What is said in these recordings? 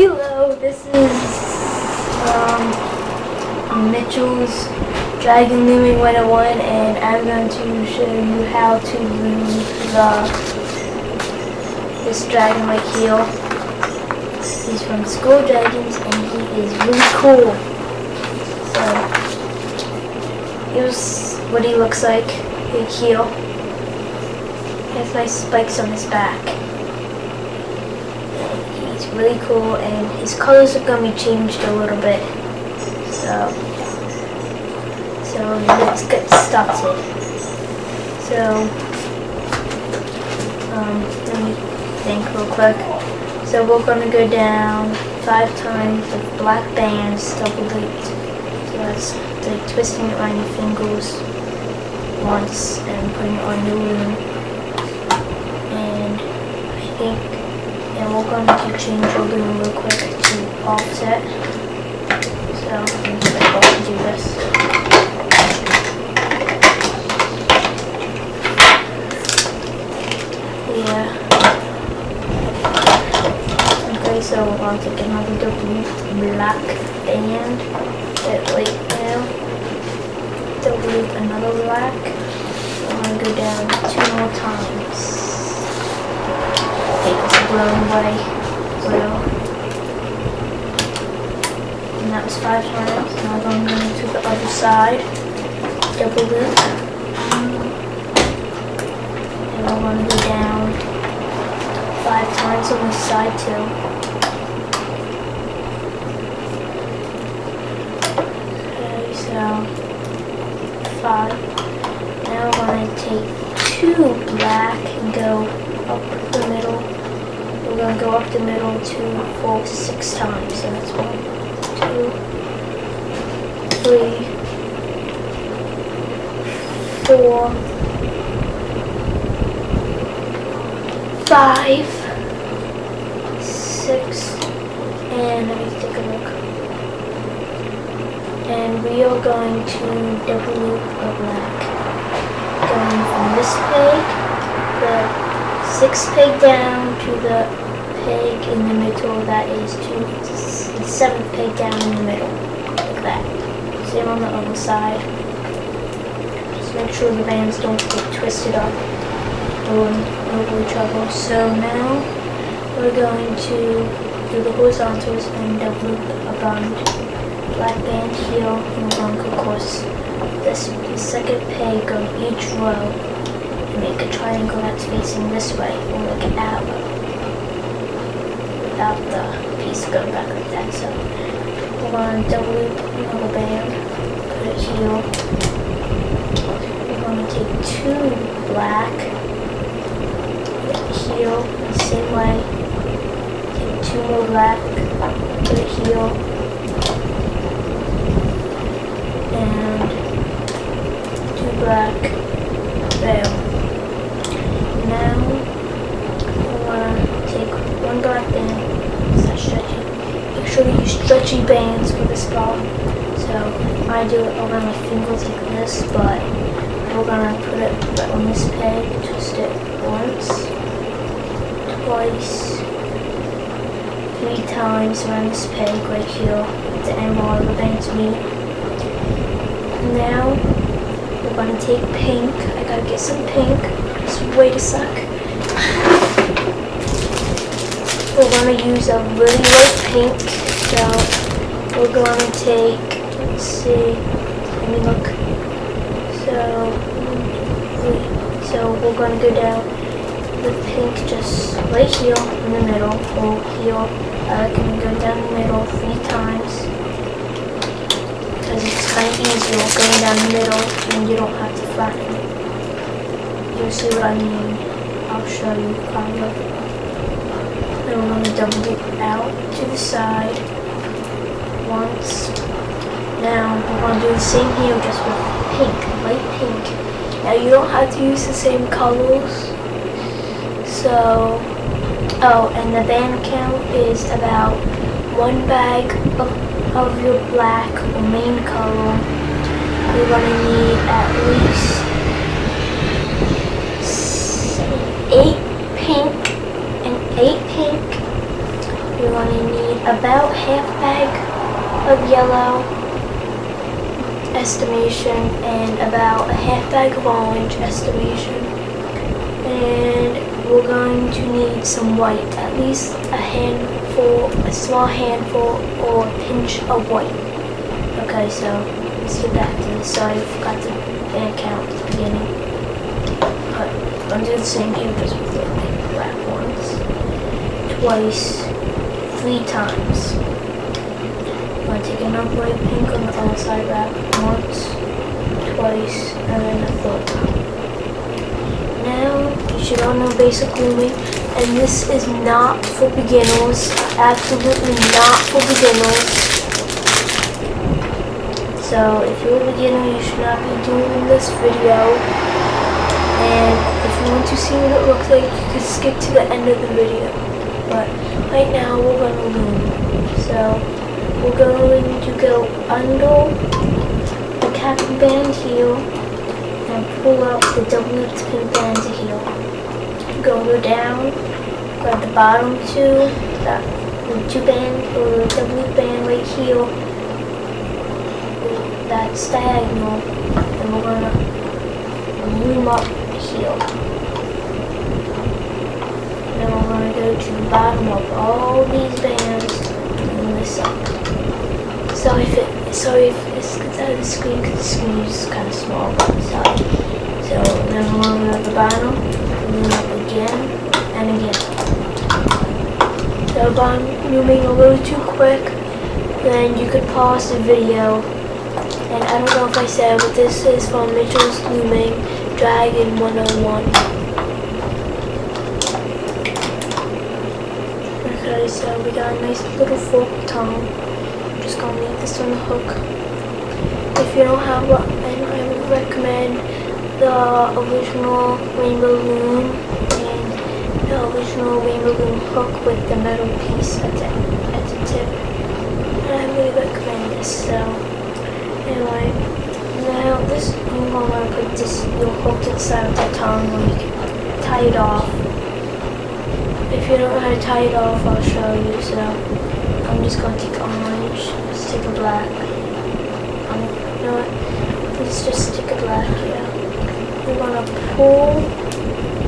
Hello, this is Mitchell's Dragon Looming 101, and I'm going to show you how to loom this dragon right here. He's from School Dragons and he is really cool. So here's what he looks like right here. He has nice spikes on his back. He's really cool, and his colors are going to be changed a little bit. So let's get started. So let me think real quick. So we're going to go down 5 times with black bands, double looped. So that's like twisting it around your fingers once and putting it on your loom. And I think. And we're going to change our loom real quick to offset. So I'm just going to do this. Yeah. Okay, so we're going to take another double black band. Right now. Double loop another black. I'm going to go down 2 more times. It's blown away, and that was 5 times. Now I'm going to the other side, double loop, and we're going to go down 5 times on this side too. Okay, so 5. Now we're going to take 2 black and go up the middle. We're going to go up the middle 2, 4, 6 times. So that's 1, 2, 3, 4, 5, 6, and let me take a look. And we are going to double loop a black. Going from this peg, the 6th peg down to the peg in the middle, that is to the 7th peg down in the middle, like that. Same on the other side. Just make sure the bands don't get twisted up or over each other. So now we're going to do the horizontals and double loop a black band here, and we're going to, of course, the 2nd peg on each row. Make a triangle that's facing this way, or like an arrow, without the piece going back like that. So we're going to double loop another band, put it here. We're going to take 2 black, put it here, the same way. Take 2 more black, put it here, and 2 black, there. Now, we want to take 1 black band, start stretching. Make sure you use stretchy bands for this ball. So, I do it around my fingers like this, but we're going to put it right on this peg, twist it once, twice, 3 times around this peg right here, at the end where all the bands meet. Now, we're going to take pink. I gotta get some pink. Wait a sec. We're going to use a really light pink, so we're going to take, let's see, let me look. So we're going to go down the pink just right here in the middle, or here. I can go down the middle 3 times, because it's kind of easier going down the middle and you don't have to flatten it. You'll see what I mean. I'll show you kind of. Then we're going to double loop out to the side once. Now we're going to do the same here, just with pink, light pink. Now you don't have to use the same colors. So, oh, and the band count is about 1 bag of your black or main color. You're going to need at least 8 pink and 8 pink, you're going to need about half bag of yellow estimation and about a half bag of orange estimation. And we're going to need some white, at least a handful, a small handful or a pinch of white. Okay, so let's get back to this. Sorry, I forgot to band count at the beginning. But I'm going to do the same here just with the black ones. Twice, 3 times. I'm going to take enough white pink on the outside wrap once, twice, and then a 3rd time. Now, you should all know basic looming, and this is not for beginners, absolutely not for beginners. So, if you're a beginner, you should not be doing this video, and if you want to see what it looks like, you can skip to the end of the video. But right now, we're going to loom. So, we're going to go under the capping band here, and pull out the double looped pin band to here. Go down, grab the bottom 2, the 2 band, or the double loop band right here. That's diagonal, and we're going to loom up here. Then we're going to go to the bottom of all these bands and loom this up. Sorry if this gets out of the screen because the screen is kind of small, but sorry. So then we're going to go to the bottom, loom up again and again. So if I'm looming a little too quick, then you could pause the video. And I don't know if I said, but this is from Mitchell's Looming Dragon 101. Okay, so we got a nice little fork tongue. I'm just gonna leave this on the hook. If you don't have one, then I would recommend the original rainbow loom and the original rainbow loom hook with the metal piece at the tip. And I really recommend this. So. Anyway, now this, you're going to put this, your hook to the side of the tongue where you can tie it off. If you don't know how to tie it off, I'll show you. So, I'm just going to take orange, let's take a black. You know what, let's just stick a black here. You're going to pull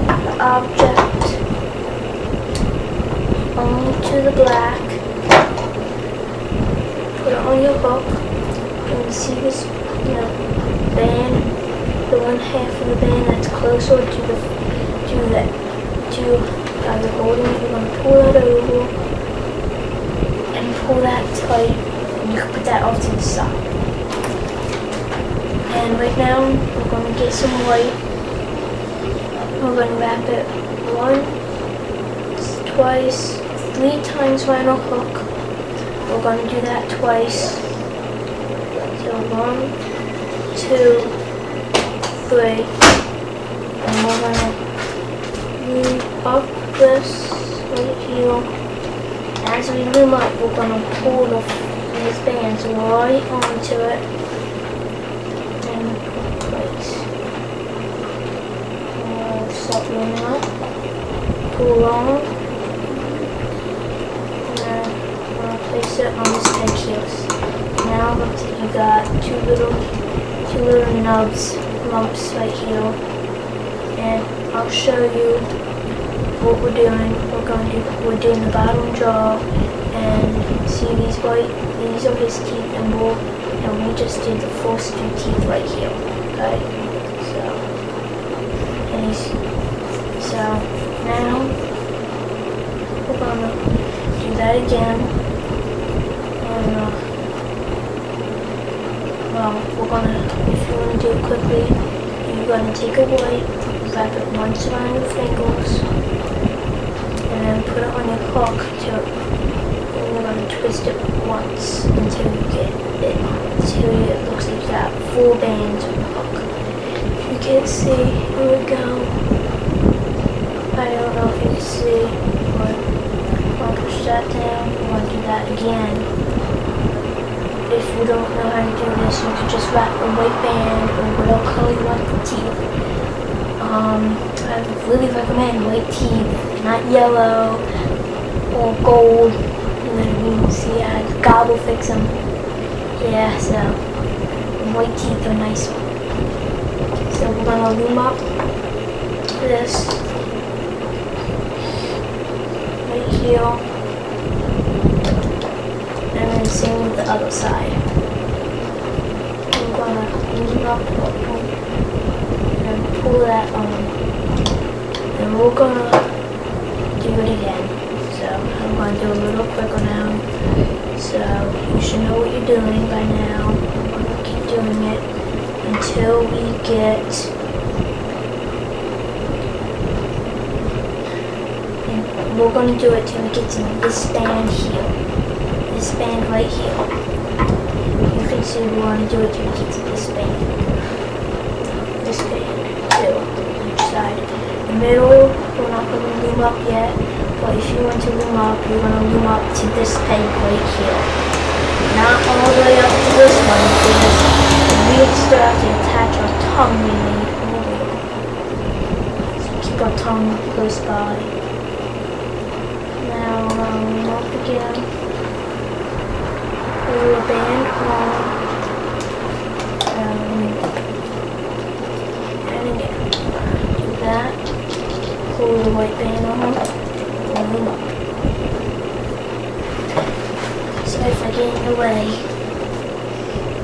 the object onto the black, put it on your hook. And see this, band, the one half of the band that's closer to the holding it. You're going to pull that over and pull that tight, and you can put that off to the side. And right now, we're going to get some white. We're going to wrap it 1, twice, 3 times around a hook. We're going to do that twice. So 1, 2, 3, and we're going to loom up this right here. As we loom up, we're going to pull these bands right onto it and put place. We'll start looming up, pull on, and then we're going to place it on this edge here. Now looks like you got two little lumps right here, and I'll show you what we're doing. We're doing the bottom jaw, and see these these are his teeth, and we just did the first 2 teeth right here. Okay, so now we're gonna do that again, and well, if you want to do it quickly, you're going to take a white, wrap it once around your fingers, and then put it on your hook, and you're going to twist it once until it looks like you got 4 bands on the hook. If you can't see, here we go. I don't know if you can see, but I'll push that down. You want to do that again. If you don't know how to do this, you can just wrap a white band or whatever color you want the teeth. I really recommend white teeth, not yellow or gold See, I gobble fix them. Yeah, so white teeth are nice. So we're gonna loom up this right here, and then same with the other side. We're gonna loom up and pull that on, and we're gonna do it again. So I'm going to do a little quicker now. So you should know what you're doing by now. I'm going to keep doing it until we get, and we're going to do it till we get to this band here. This band right here. You can see we want to do it till we get to this band. This band too, each side. The middle, we're not going to loom up yet. But if you want to loom up, you're going to loom up to this peg right here. Not all the way up to this one, because we still have to attach our tongue we made earlier. So keep our tongue close by. Now loom up again. Pull the band on. And again. Do that. Pull the white band on. Loom up. Sorry if I get in the way.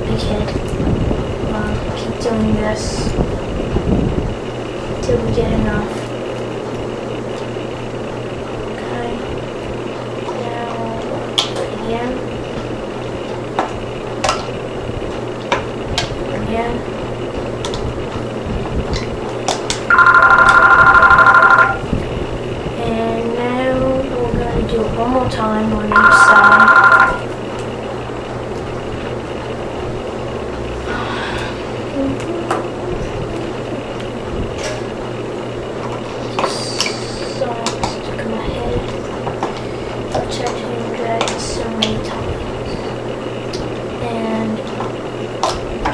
We can keep doing this until we get enough. Okay. Now do it again. Again. Do it one more time on each side. So stick my head. I've tried to drag it so many times. And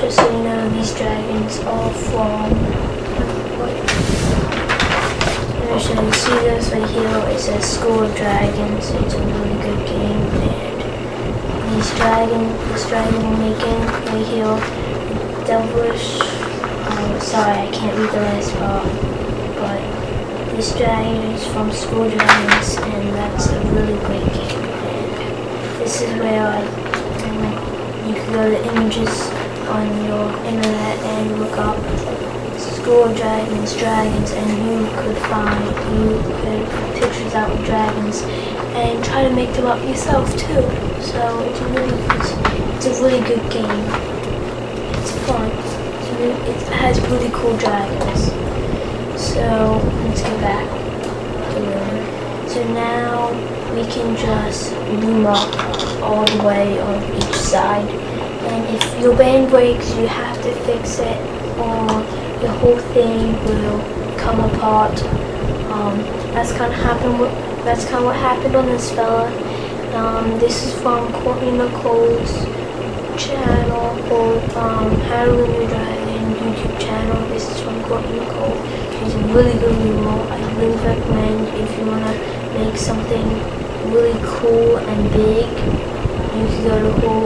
just so you know, these dragons are from so you see this right here, it says School of Dragons. It's a really good game, and this dragon we're making right here, Devilish, sorry I can't read the last part, but this dragon is from School Dragons, and that's a really great game. And this is where you can go to images on your internet and look up School of Dragons, and you could put pictures out with dragons and try to make them up yourself too. So it's a really good game. It's fun. It has really cool dragons. So let's get back to looming. So now we can just loom up all the way on each side. And if your band breaks, you have to fix it, or the whole thing will come apart. That's kind of what happened on this fella. This is from Courtney Nicole's channel called How to Loom Your Dragon YouTube channel. This is from Courtney Nicole. She's a really good loomer. I really recommend if you want to make something really cool and big, you can go to her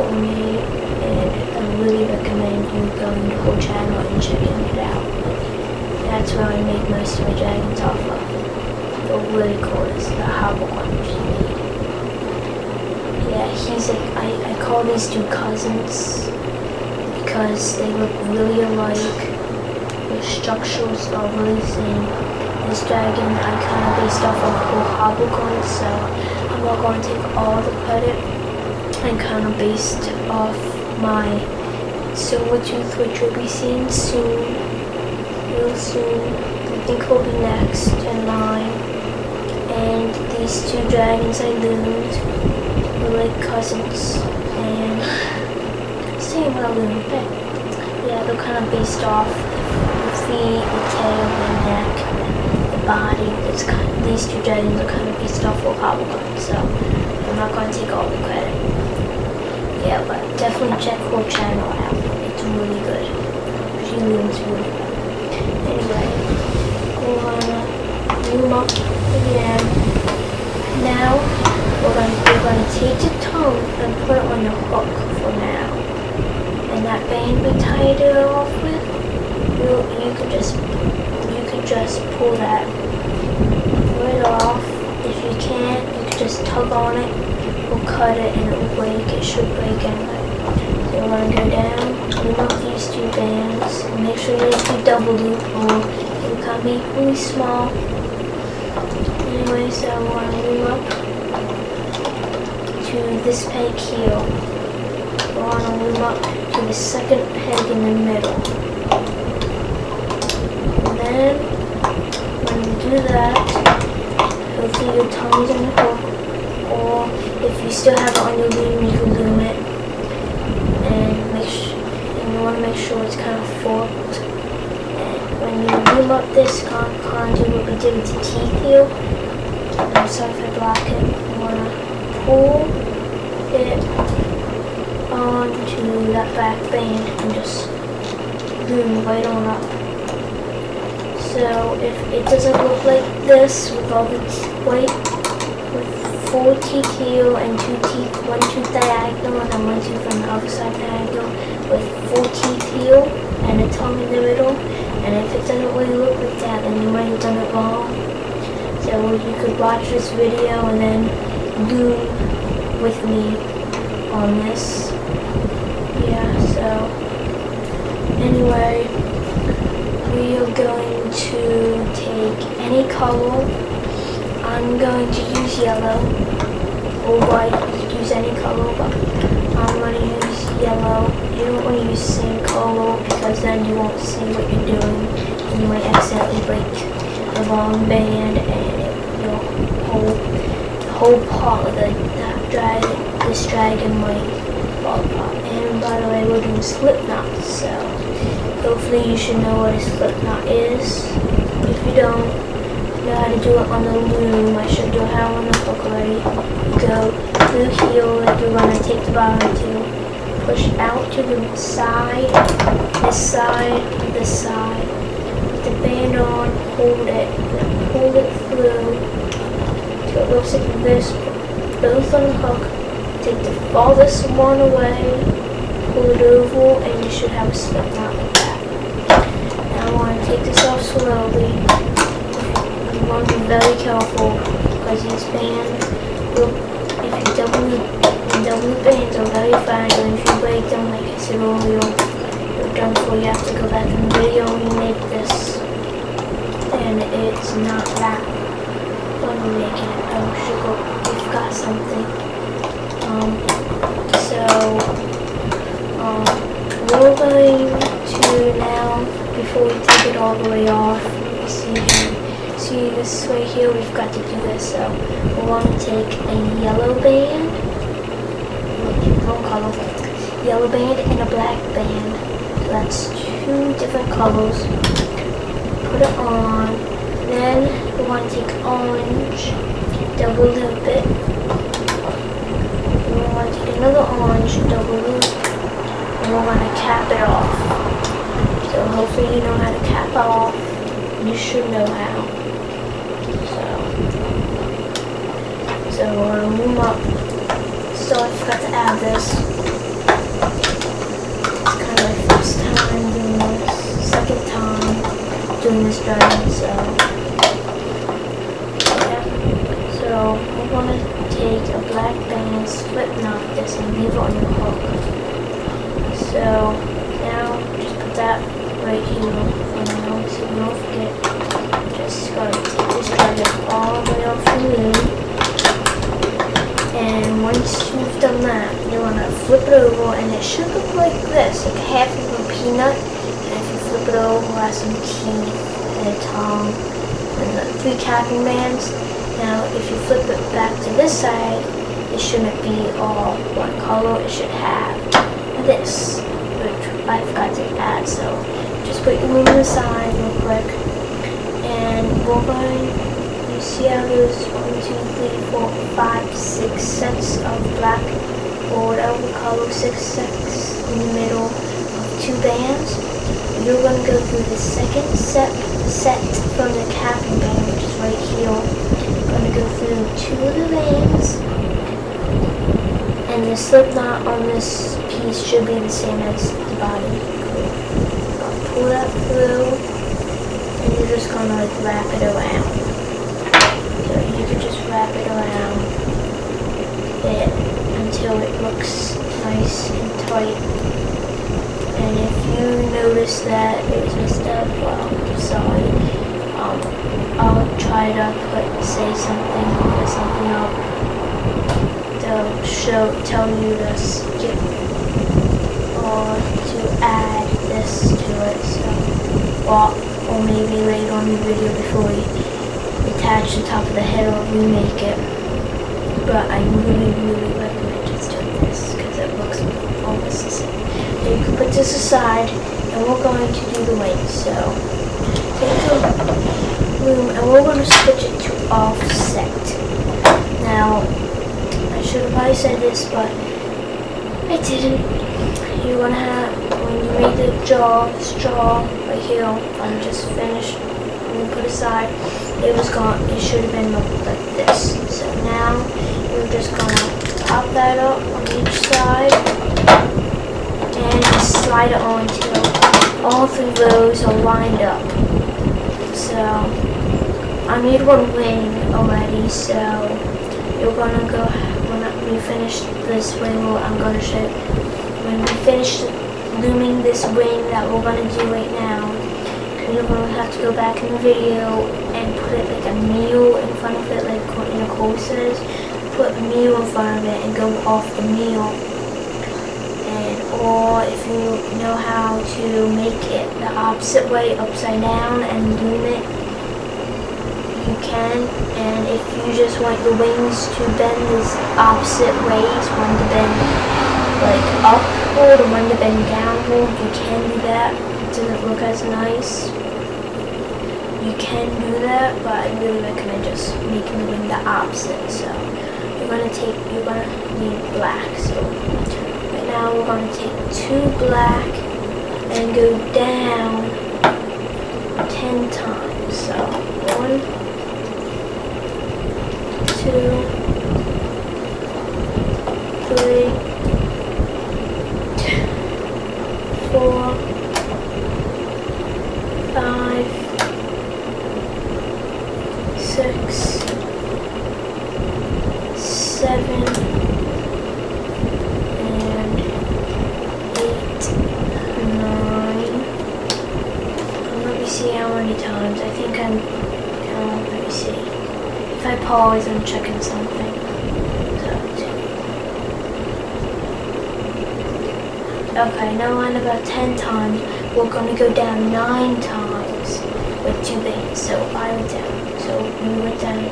and I really recommend you going to her channel and checking it out. That's where I make most of my dragons off of. They're really cool. It's the hobble one she made. Yeah, he's like, I call these two cousins because they look really alike. The structures are really the same. This dragon I kind of based off of her hobble coins, so I'm not going to take all the credit. I kind of based off my silver tooth, which will be seen soon, real soon. I think he'll be next in line. And these two dragons I loomed were like cousins, and same how I loomed, but yeah, they're kind of based off the feet, the tail, the neck, the body. These two dragons are kind of based off of Hobblegum, so I'm not going to take all the credit. Yeah, but definitely check her channel out. It's really good. She looms really good. Anyway, we're gonna loom up again. Now We're gonna take the tongue and put it on the hook for now. And that band we tied it off with, you could just pull that right off. If you can't, you could just tug on it or cut it and it will break. It should break anyway. So we're gonna go down, loom up these two bands, and make sure you do double loop or it will come equally small. Anyway, so we're gonna loom up to this peg here. We're gonna loom up to the second peg in the middle. And then when you do that, hopefully your tongue's in the hook, or if you still have it on your loom, you can loom it. And you want to make sure it's kind of forked. And when you loom up this, kind of do what we did with the teeth here. I'm sorry if I block it. You want to pull it onto that back band and just loom right on up. So if it doesn't look like this with all the weight, with 4 teeth here and 2 teeth, 1 tooth diagonal and then 1 tooth on the other side diagonal, with 4 teeth here and a tongue in the middle, and if it doesn't really look like that, then you might have done it wrong. So you could watch this video and then loom with me on this. Yeah, so anyway, we are going to take any color. I'm going to use yellow or white. You could use any color, but I'm going to use yellow. You don't want to use the same color because then you won't see what you're doing. And you might accidentally break the wrong band and your whole part of this dragon might fall apart. And by the way, we're doing slip knots, so hopefully you should know what a slip knot is. If you don't know how to do it on the loom, I should do how on the hook already. Go through here, like you're going to take the bottom to push out to the side, this side, this side. Put the band on, hold it, then pull it through till it looks like this. Put both on the hook. Take the farthest one away, pull it over, and you should have a slip knot like that. Now I want to take this off slowly. You want to be very careful because these bands, if you double bands are very fragile, and if you break them, like I said earlier, you're done for. You have to go back in the video and remake this, and it's not that fun to make it. Oh sugar, we've got something. We're going to now, before we take it all the way off, see this right here, we've got to do this. So we want to take a yellow band, wrong color, yellow band and a black band. So that's 2 different colors. Put it on. Then we want to take orange, double loop it. And we want to take another orange, double loop, and we're going to cap it off. So hopefully you know how to cap off. You should know how. So we're going to loom up. So I forgot to add this. It's kind of my first time doing this, second time doing this dragon, so yeah. So we're going to take a black band, slip knot this, and leave it on the hook. So now just put that right here for now, so you don't forget. Just gotta take this dragon all the way off the loom. And once you've done that, you want to flip it over, and it should look like this, like half of a peanut. And if you flip it over, we'll have some teeth and a tongue and the 3 capping bands. Now, if you flip it back to this side, it shouldn't be all one color. It should have this, which I forgot to add. So just put your loom on the side real quick, and we're going. You see how there's 1, 2, 3, 4, 5, 6 sets of black, or whatever color, 6 sets in the middle of 2 bands. You're going to go through the second set from the capping band, which is right here. You're going to go through 2 of the bands, And the slip knot on this piece should be the same as the bottom. Pull that through, and you're just gonna like wrap it around. So you can just wrap it around it until it looks nice and tight. And if you notice that it was messed up, well, I'm sorry. I'll try to put something up to tell you to skip or to add this to it. So, or maybe later on in the video before we attach the top of the head or remake it. But I really recommend just doing this because it looks almost the same. So you can put this aside, and we're going to do the wings. So take the loom, and we're going to switch it to offset. Now, I should have probably said this, but I didn't. You're going to have, when you read the jaw, this jaw right here, I'm just finished, and put aside, it should have been like this. So now, we're just going to pop that up on each side, and slide it on until all 3 rows are lined up. So, I made one wing already, so you're gonna go, when we finish this wing, I'm gonna show, when we finish looming this wing that we're gonna do right now, you're gonna have to go back in the video and put it like a meal in front of it, like Nicole says, put a meal in front of it and go off the meal. Or if you know how to make it the opposite way, upside down, and loom it, you can. And if you just want the wings to bend this opposite ways, one to bend like upward or one to bend downward, you can do that. It doesn't look as nice. You can do that, but I really recommend just making the wing the opposite. So you're gonna need black. So now we're going to take 2 black and go down 10 times. So 1, 2, 3, 4, 5, 6, 7, see how many times. I think let me see. If I pause, I'm checking something. Okay, now on about 10 times, we're going to go down 9 times with 2 bands. So I went down. So we went down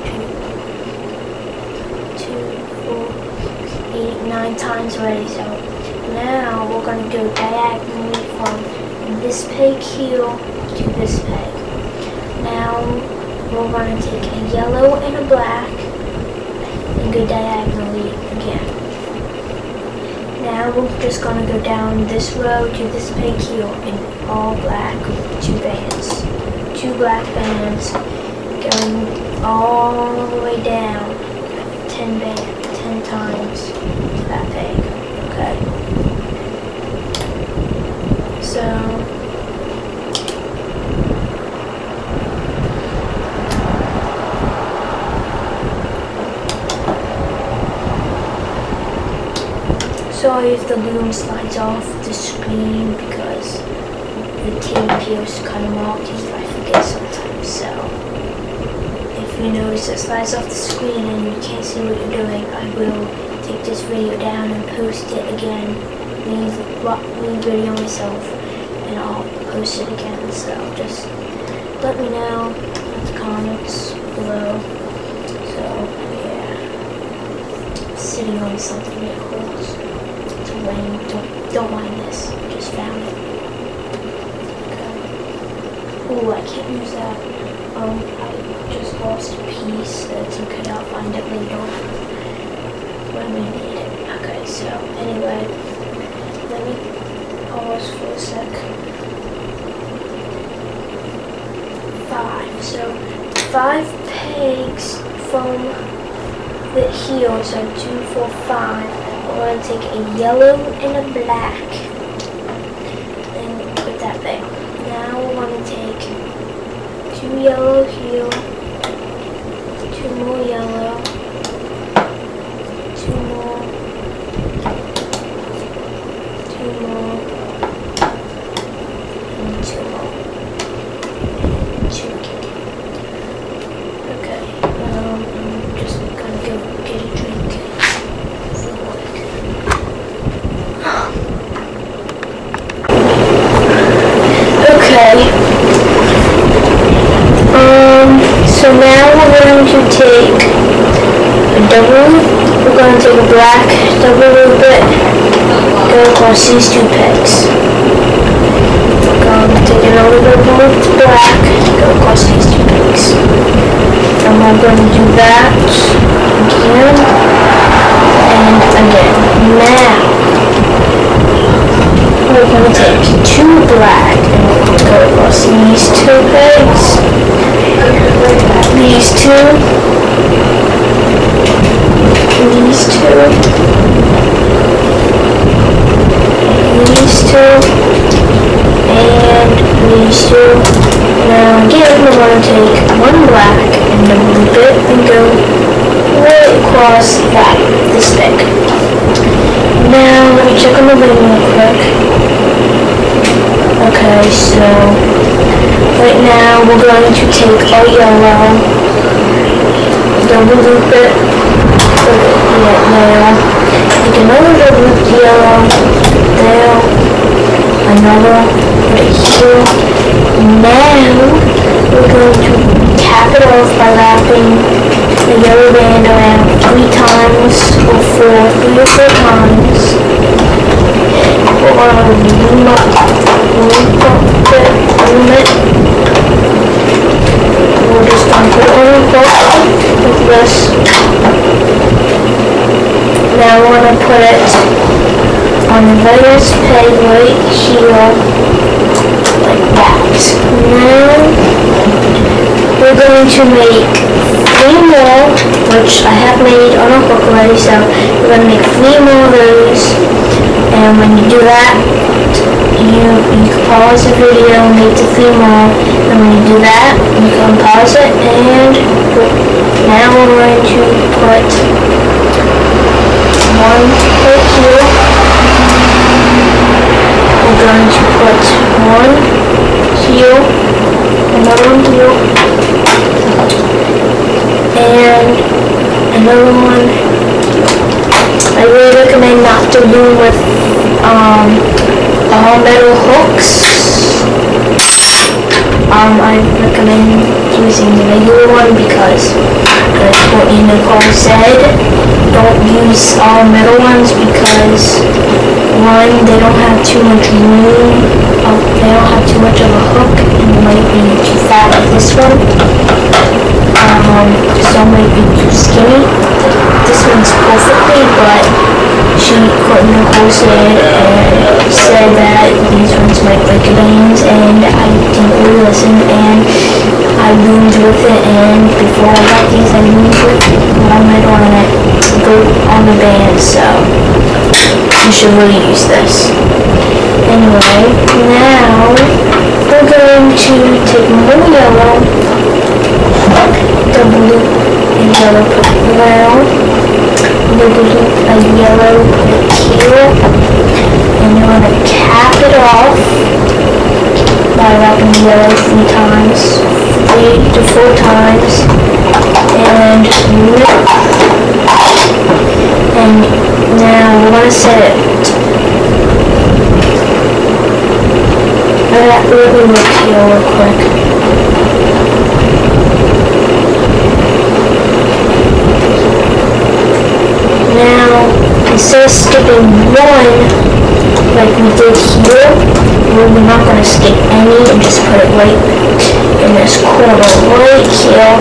2, 4, 8, 9 times already. So now we're going to go diagonally from this peg here to this peg. Now we're going to take a yellow and a black and go diagonally again. Now we're just going to go down this row to this peg here in all black with 2 bands. 2 black bands going all the way down 10 times to that peg. Okay. So sorry if the loom slides off the screen because the tape here is kind of marked. I forget sometimes. So if you notice it slides off the screen and you can't see what you're doing, I will take this video down and post it again. Leave video myself and I'll post it again. So just let me know in the comments below. So yeah, I'm sitting on something real close. Don't mind this. I just found it. Okay. Oh, I can't use that. I just lost a piece. That's okay. I'll find it later when we need it. Okay. So anyway, let me pause for a sec. 5. So 5 pegs from the heel. So 2, 4, 5. going to take a yellow and a black and put that there. Now we're going to take 2 yellow here, 2 more yellow, 2 more, 2 more, and 2 more, and 2 again. Okay, I'm just gonna go get a drink. Okay. So now we're going to take a double loop. We're going to take a black double loop it, go across these 2 pegs. We're going to take another double loop to black, go across these 2 pegs. And we're going to do that again and again. Now we're going to take 2 black and we're going to go across these 2 pegs. These 2. These 2. These 2. And these 2. Now again we're going to take 1 black and double loop it and go right across this peg. Now let me check on the ring real quick. Okay, so right now we're going to take our yellow, double loop it, put it there, take another double loop yellow, there, another, put it here. Now we're going to cap it off by wrapping the yellow band around 3 times or 3 or 4 times. We're going to loom it. We're just going to put it on the hook with this. Now we're going to put it on the various peg right here, like that. Now we're going to make 3 more, which I have made on a hook already, so we're going to make 3 more of those. And when you do that, you can pause the video and make the 3 more. And when you do that, you can pause it. And now we're going to put 1 right here. We're going to put 1 here, another 1 here, and another 1. I really recommend not to loom with all metal hooks. I recommend using the regular one because, as Courtney Nicole said, don't use all metal ones because, 1, they don't have too much room, they don't have too much of a hook, and they might be too fat like this one. Some might be too skinny. This one's perfectly, but Courtney Nicole said that these ones might break your veins, and I didn't really listen, and I loomed with it, and before I got these, I loomed with one metal on it, go on the band, so you should really use this. Anyway, now we're going to take more yellow, double loop and yellow, put it around, double loop a yellow, put it here, and you're going to cap it off by wrapping the yellow 3 times, 3 to 4 times, and now we're going to set it. Let me look here real quick. Now, instead of skipping 1, like we did here, we're not going to skip any and just put it right in this corner right here.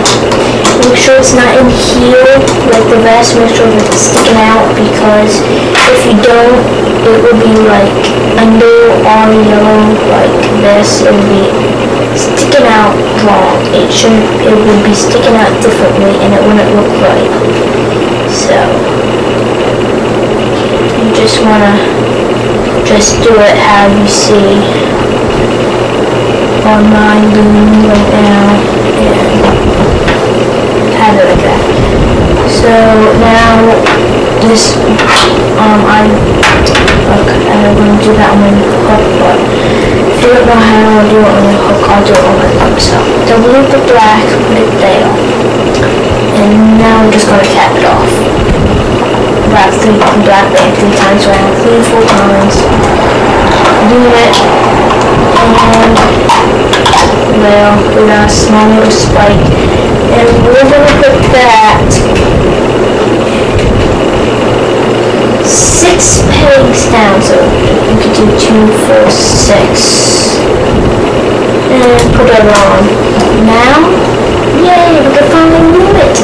Make sure it's not in here like the rest. Make sure that it's sticking out, because if you don't, it will be like under all yellow like this. It will be sticking out wrong. It would be sticking out differently and it wouldn't look right. So just want to do it how you see on my loom right now, and have it like that. So now this, I'm going to do that on the hook, but if you don't know how to do it on the hook, I'll do it on my hook. So double loop the black, put it there, and now I'm just going to cap it off. Wrap the black band 3 times around, 3 to 4 times, do it, and well, we got a small little spike, and we're going to put that 6 pegs down, so you could do 2, 4, 6, and put it on. Now, yay, we can finally move it.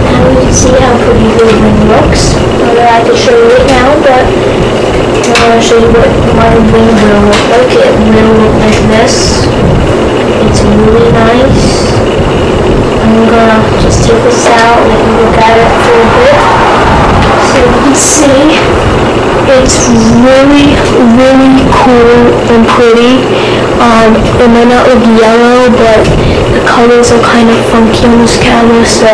Now you can see how pretty the wing looks. I can show you it now, but I want to show you what my wing will look like. It will look like this. It's really nice. I'm gonna just take this out and let you look at it for a bit. So you can see it's really, really cool and pretty. It might not look yellow, but the colors are kind of funky on this camera. So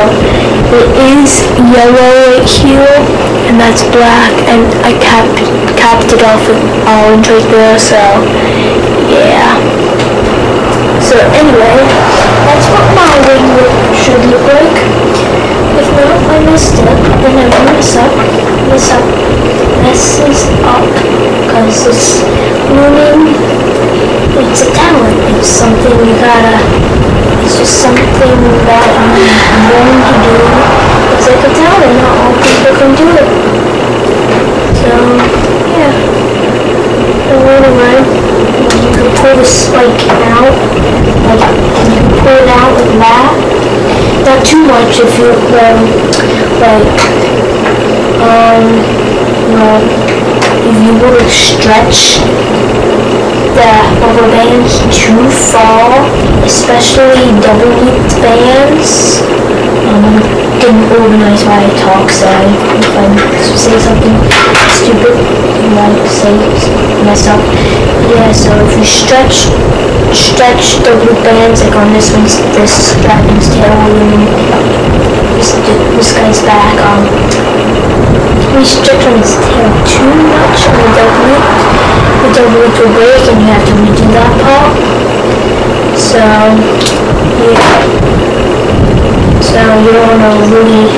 it is yellow right here, and that's black, and I capped it off with orange right there. So yeah. So anyway, that's what my wing should look like. If not, I messed it, then I messes up, because this looming, it's a talent. It's something you gotta, it's just something that I'm going to do. It's like a talent, not all people can do it. So, yeah. So anyway, you can pull the spike out, like, you can pull it out like that. Not too much if you, if you were to stretch the rubber bands too far, especially double looped bands. I'm getting organized while I talk, so if I say something stupid, you might say mess up. Yeah, so if you stretch double loop bands, like on this one's, this dragon's tail, and this guy's back, we stretch on his tail too much on the double loop will break, and you have to redo that part. So yeah, so you don't want to really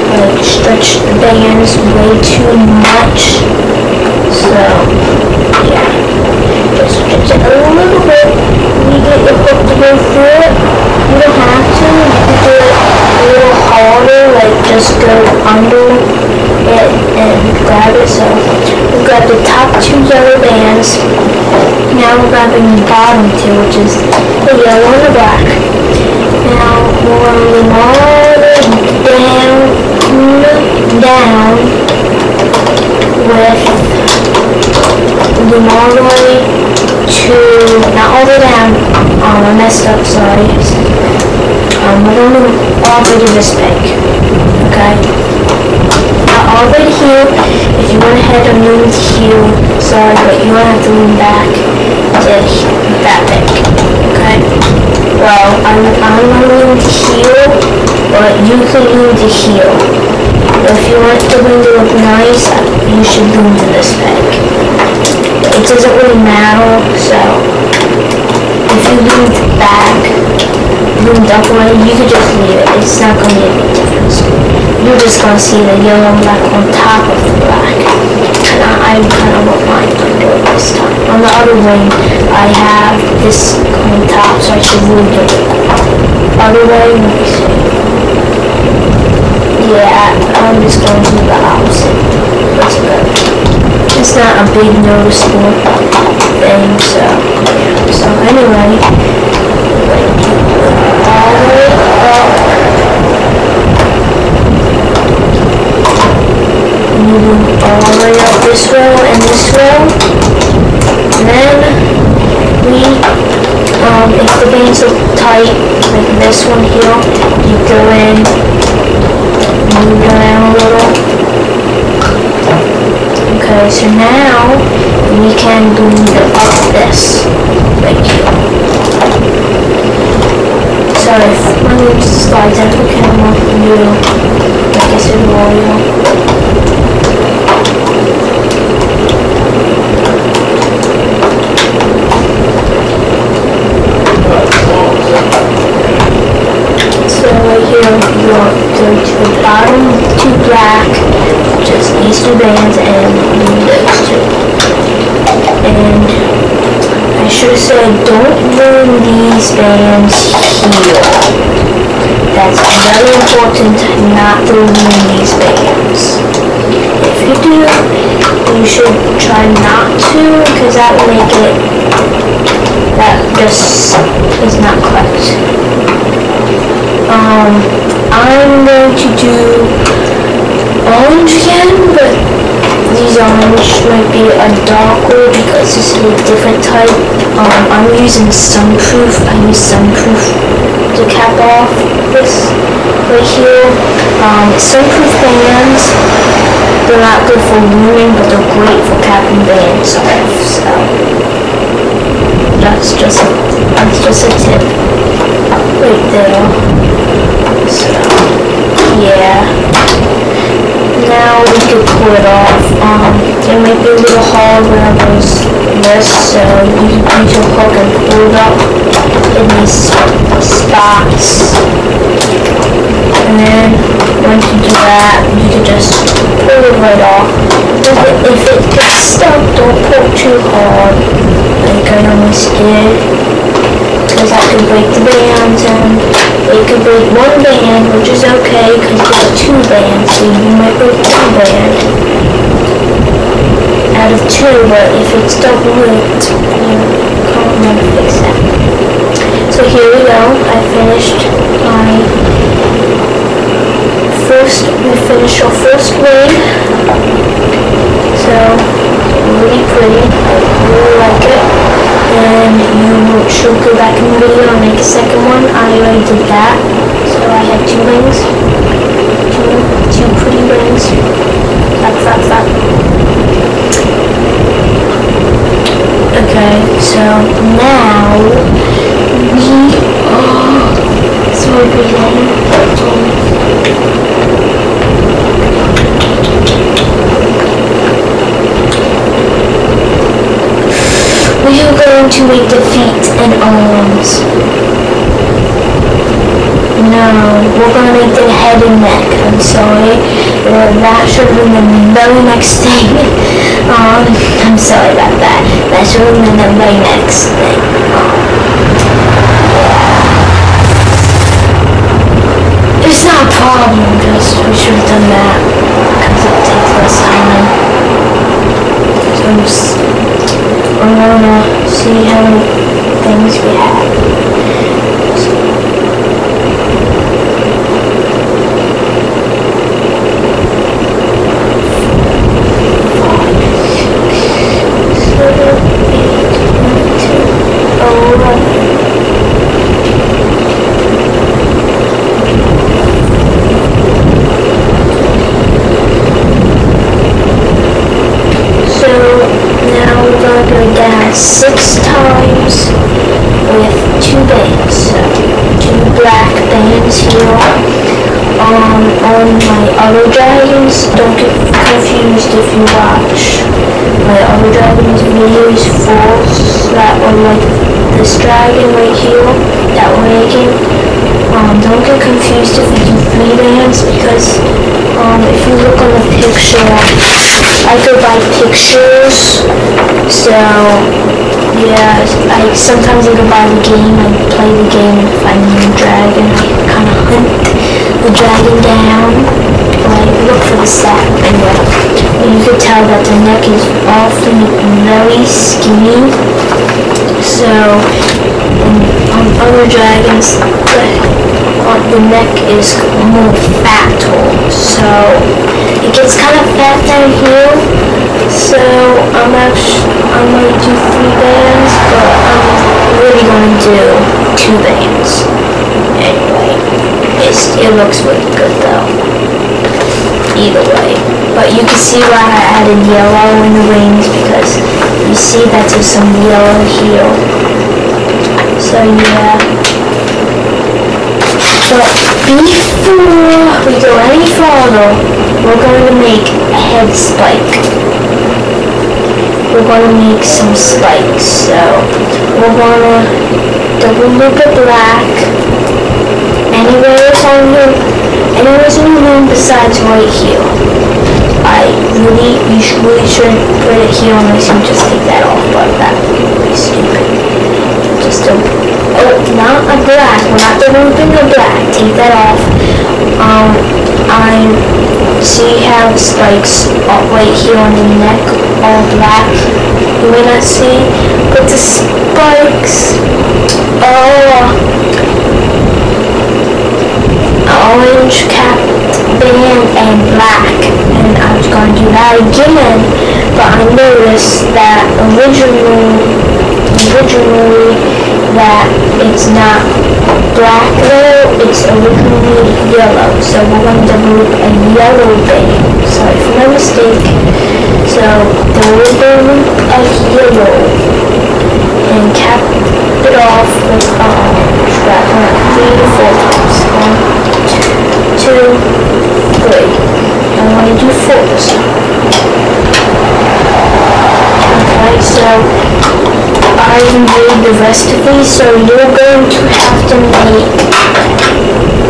stretch the bands way too much. So yeah, just stretch it a little bit. You get your hook to go through it. You don't have to. You can do it a little harder, like just go under it and grab it. So we grab the top 2 yellow bands. Now we're grabbing the bottom 2, which is the yellow and the black. Now we're going to loom all the way down with loom all the way to, not all the way down, I messed up, sorry. We're going to loom all the way to this peg, okay? All the way to here. If you went ahead and loomed here, sorry, but you don't have to loom back to that peg, okay? Well, I'm going to loom to here, but you can loom to here. If you want the wing to look nice, you should loom to this peg. It doesn't really matter, so if you loomed back, loomed up way, you could just leave it. It's not going to make a big difference. You're just going to see the yellow and black on top of the black. And I kind of want mine to do it this time. On the other wing, I have this on top, so I should really do it. Other way, let me see. Yeah, I'm just going to do the opposite. That's good. It's not a big noticeable thing, so yeah. So anyway, all the way up. Moving all the way up this row and this row. And then we, if the bands are tight, like this one here, you go in, move around a little. Okay. Okay, so now we can bleed up this right here. Sorry if my name slides out the camera. Like I said earlier. So right here you want to go to the bottom two black, just these two bands and those two. And I should have said don't ruin these bands here. That's very important not to ruin these bands. If you do, you should try not to, because that will make it, that just is not correct. I'm going to do orange again, but these orange might be a darker because this is a different type. I'm using sunproof. I use sunproof to cap off this right here. Sunproof bands, they're not good for looming, but they're great for capping bands off. So that's just a tip right there. So yeah. Now we can pull it off. It might be a little hard when there's this, so you can use your hook and pull it up in these spots. And then once you do that, you can just pull it right off. If it gets stuck, don't pull too hard, like I almost did, because that could break the bands, and it could break one band, which is okay because there's two bands, so you might break one band out of two, but if it's double linked, you can't really fix that. So here we go. I finished we finished our first wing. So really pretty. I really like it. And you should go back in the video and make a second one. I already did that. So I had two wings. Two pretty wings. Flap. Okay, so now sorry, breathing. We are going to make the feet and arms. No, we're going to make the head and neck. I'm sorry. That should have been the very next thing. I'm sorry about that. That should have been the very next thing. It's not a problem, just we should have done that because it takes less time. So I'm gonna see how many things we have. Six times with two bands, so two black bands here. On my other dragons, don't get confused if you watch my other dragons videos full that were like this dragon right here that we're making. Don't get confused if we do three bands, because if you look on the picture, I go by pictures, so yeah, sometimes I go by the game, I play the game and find a new dragon, I kind of hunt the dragon down, or I look for the stat. Anyway, you can tell that the neck is often very skinny, so on other dragons, the neck is more fat, so it gets kind of fat down here. So I might do three bands, but I'm really going to do two bands. Anyway, it looks really good though. either way. But you can see why I added yellow in the wings, because you see that there's some yellow here. So yeah. But before we go any further, we're going to make a head spike. We're going to make some spikes. So we're going to double loop it black. Anywhere's in the loom besides right here. You should put it here unless you just take that off, but that would be really stupid. Just a, not a black, we're not looping the black, take that off. I see how the spikes are right here on the neck, all black. You may not see, but the spikes are orange capped band and black, and I was going to do that again, but I noticed that originally that it's not black though, it's originally yellow, so we're going to double loop a yellow band. Sorry for my mistake. So double loop a yellow and cap it off with strap on 3 to 4 times. 1, 2, 3. I want to do 4 this time. Okay, so I made the rest of these, so you're going to have to make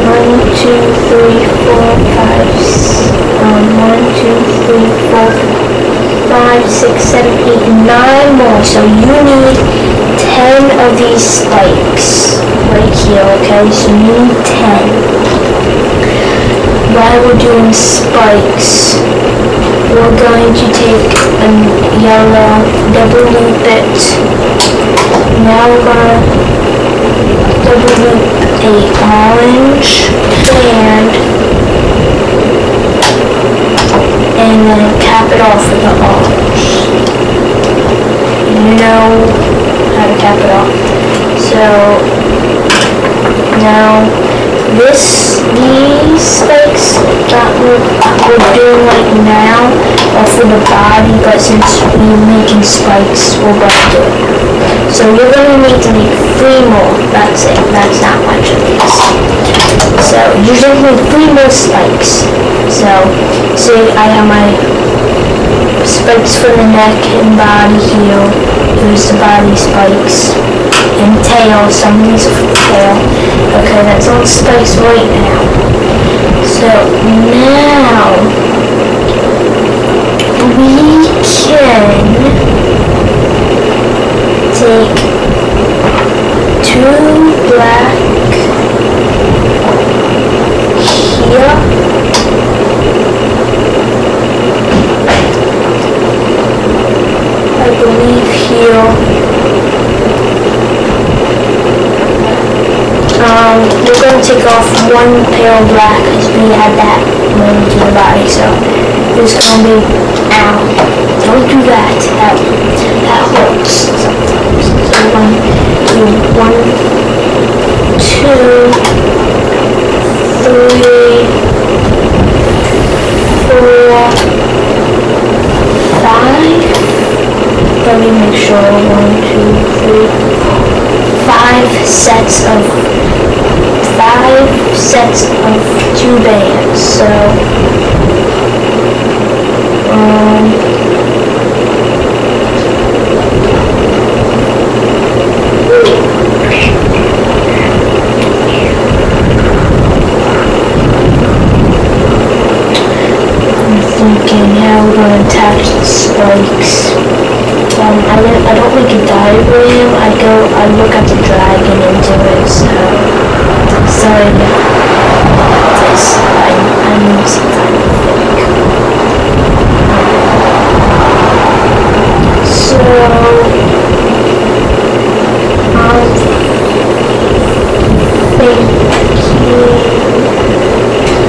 1, 2, 3, 4, 5, 1, 2, 3, 4, 5, 6, 7, 8, 9 more. So you need 10 of these spikes right here, okay? So you need 10. While we're doing spikes, we're going to take a yellow, double loop it. Now we're going to double loop a orange band and then cap it off with the orange. You know how to cap it off. So now these spikes that we're doing right now are for the body, but since we're making spikes, we're going to do it now. So you're going to need to make 3 more. That's it. That's not much of these. So you're going to need 3 more spikes. So see, I have my spikes for the neck and body here. Here's the body spikes. And tail, some of these are for the tail. Okay, that's all spikes right now. So now we can take 2 black here. I believe here. We're going to take off 1 pair of black because we had that when we do the body, so there's going to be, ow, don't do that, that hurts sometimes. So we're going to do 1, 2, 3, 4, 5, let me make sure, 1, 2, 3, 5 sets of 2 bands. So I'm thinking how we're going to attach the spikes. I don't make a diagram, I look at the dragon and do it, so this, I need some time to think. So,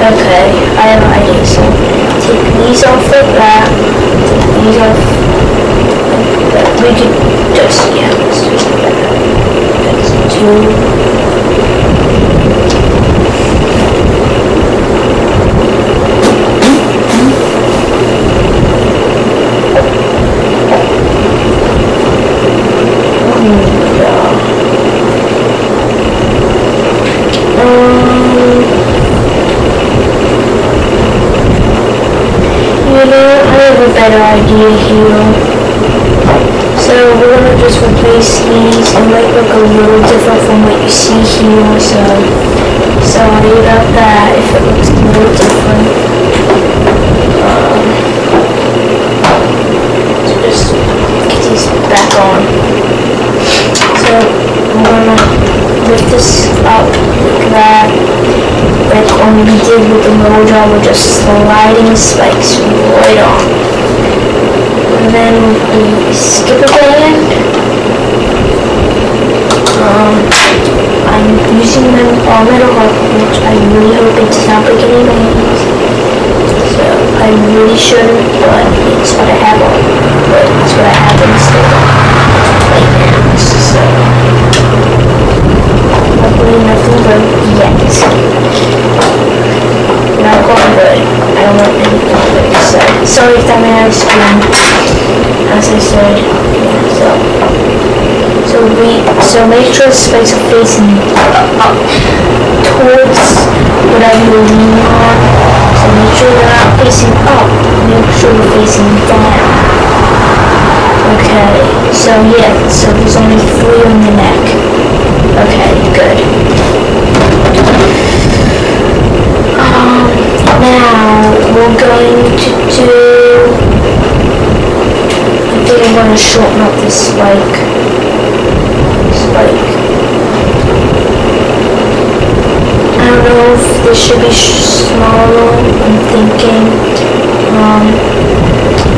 okay, I have an idea, so take these off like that, take these off. We could just, yeah, let's just do that. That's 2. You know, I have a better idea here. So we're gonna just replace these. It might look a little different from what you see here, so sorry about that if it looks a little different. So just get these back on. So I'm gonna lift this up like that. Like when we did with the lower jaw, we're just sliding the spikes right on. And then we skip a band. I'm using my all metal hook, which I really hope it does not break any bands. So I really shouldn't, but it's what I have on. But it's what I have instead right now. So hopefully nothing broke yet. Not going good. I don't want anything to break. So sorry if that made out of screen. As I said, yeah, so make sure the spikes are facing up towards whatever you're leaning on. So make sure they're not facing up. Make sure they're facing down. Okay. So yeah. So there's only 3 on the neck. Okay. Good. Now we're going to do. I think I'm going to shorten up this spike. I don't know if this should be smaller. I'm thinking.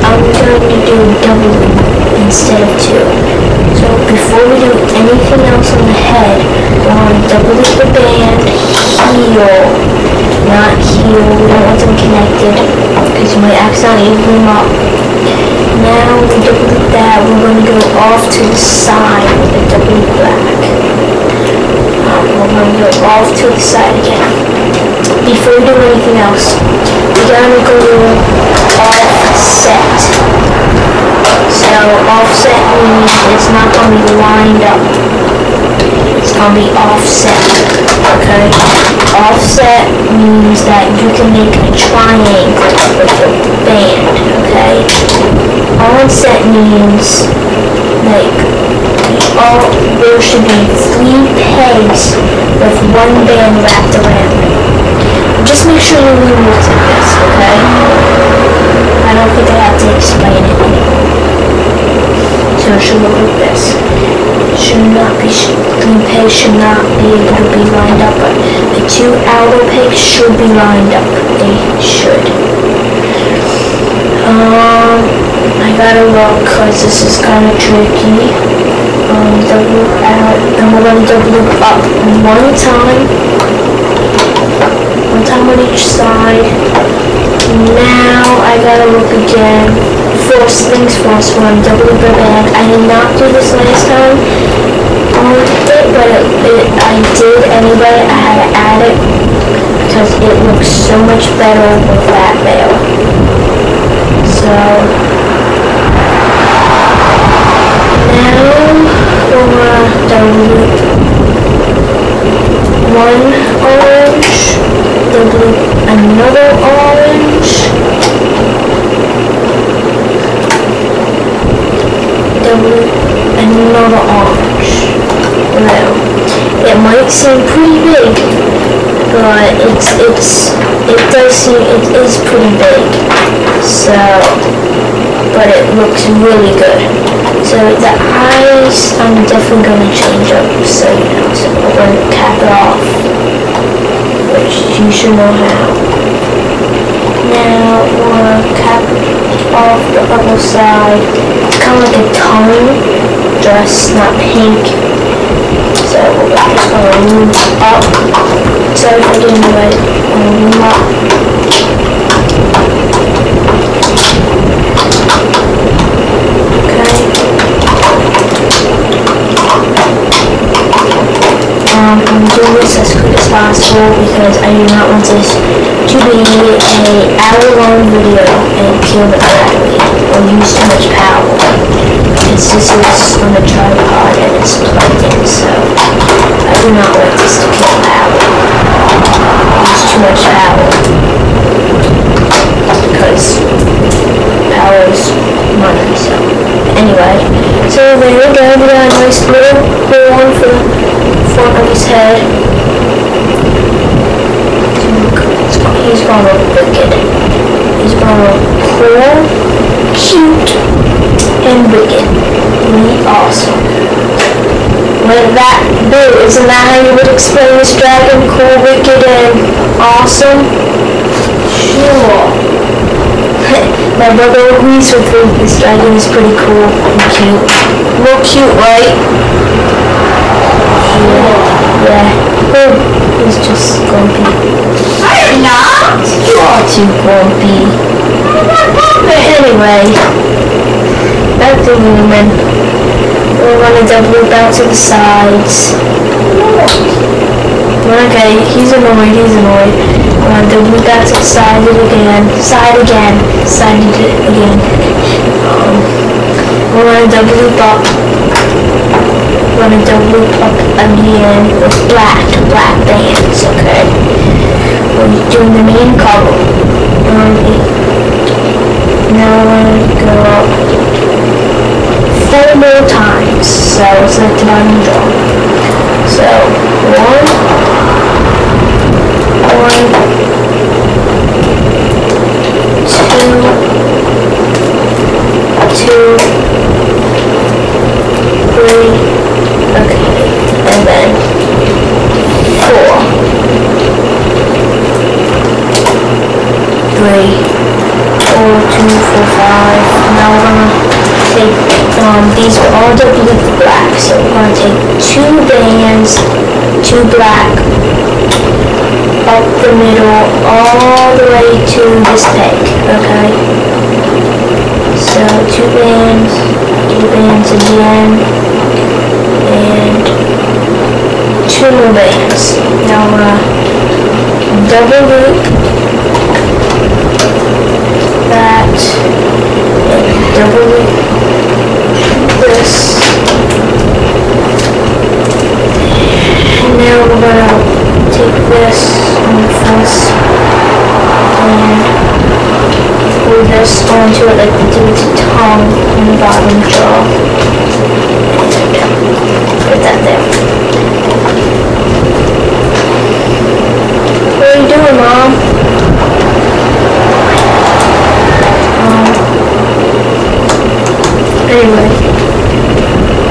I'm going to do double instead of 2. So before we do anything else on the head, we're going to double the band heel, not heel. We don't want them connected because you might accidentally leave them up. Now we double that, we're going to go off to the side with a double black. We're going to go off to the side again. Before we do anything else, we're going to go offset. So offset means it's not going to be lined up. It's going to be offset. Okay? Offset means that you can make a triangle with the band. Okay? Onset means like there should be 3 pegs with 1 band wrapped around it. Just make sure your loom looks like this, okay? I don't think I have to explain it anymore. So it should look like this. Should not be 3 pegs should not be able to be lined up, but the 2 outer pegs should be lined up. They should. I gotta look because this is kind of tricky. Double out, then we're going to double up 1 time. 1 time on each side. Now I gotta look again. First things first, we're going to double the band. I did not do this last time but I did anyway. I had to add it because it looks so much better with that veil. So now we're going to double 1 orange, double another orange, double another orange. Now, it might seem pretty big, but it is pretty big. So, but it looks really good. So the eyes, I'm definitely going to change up, so you know. So we're going to cap it off, which you should know how. Now we're going to cap off the other side. It's kind of like a tongue dress, not pink. So we're just going to loom up. Sorry if I didn't do it. Loom up. Okay. I'm doing this as quick as possible because I do not want this to be an hour-long video and kill it badly or use too much power. Because this is on a tripod and it's there we go, we got a nice little horn for the front of his head. He's gonna look wicked. He's gonna look cool, cute, and wicked. Really awesome. Like that, dude, isn't that how you would explain this dragon? Cool, wicked, and awesome? Sure. My brother agrees with me. This dragon is pretty cool and cute. Real cute, right? Yeah. Oh, he's just grumpy. I'm not. You are too grumpy. Anyway, back to Lumen. We're gonna double loop out to the sides. Okay, he's annoyed. We're gonna double loop out to the side again. Side again. We're gonna double loop up. We're gonna double loop up again with black bands, okay? We're doing the main color. Now we're gonna go up 4 more times. So it's like the bottom drum. So 1, 2, 3, okay, and then 4, 3, 4, 2, 4, 5. Now we're gonna take these are all double with black, so we're gonna take 2 bands, 2 black, up the middle, all the way to this peg, okay? So 2 bands again, and 2 more bands. Now we're gonna double loop that, and double loop this. And now we're gonna take this and glue this onto it like we do with the tongue and the bottom jaw. And put that there. What are you doing, Mom? Anyway.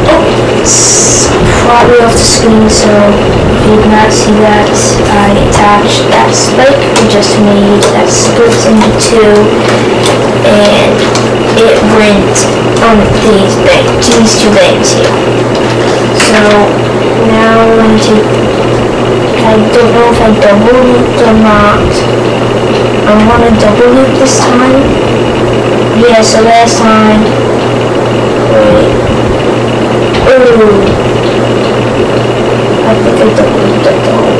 Oh, it's probably off the screen, so if you did not see that, I attached that spike we just made that splits into 2, and it went on these 2 bands here. So now I'm going to take, I don't know if I double looped or not. I want to double loop this time. Yeah, so last time, wait. Ooh. I think I double looped it though.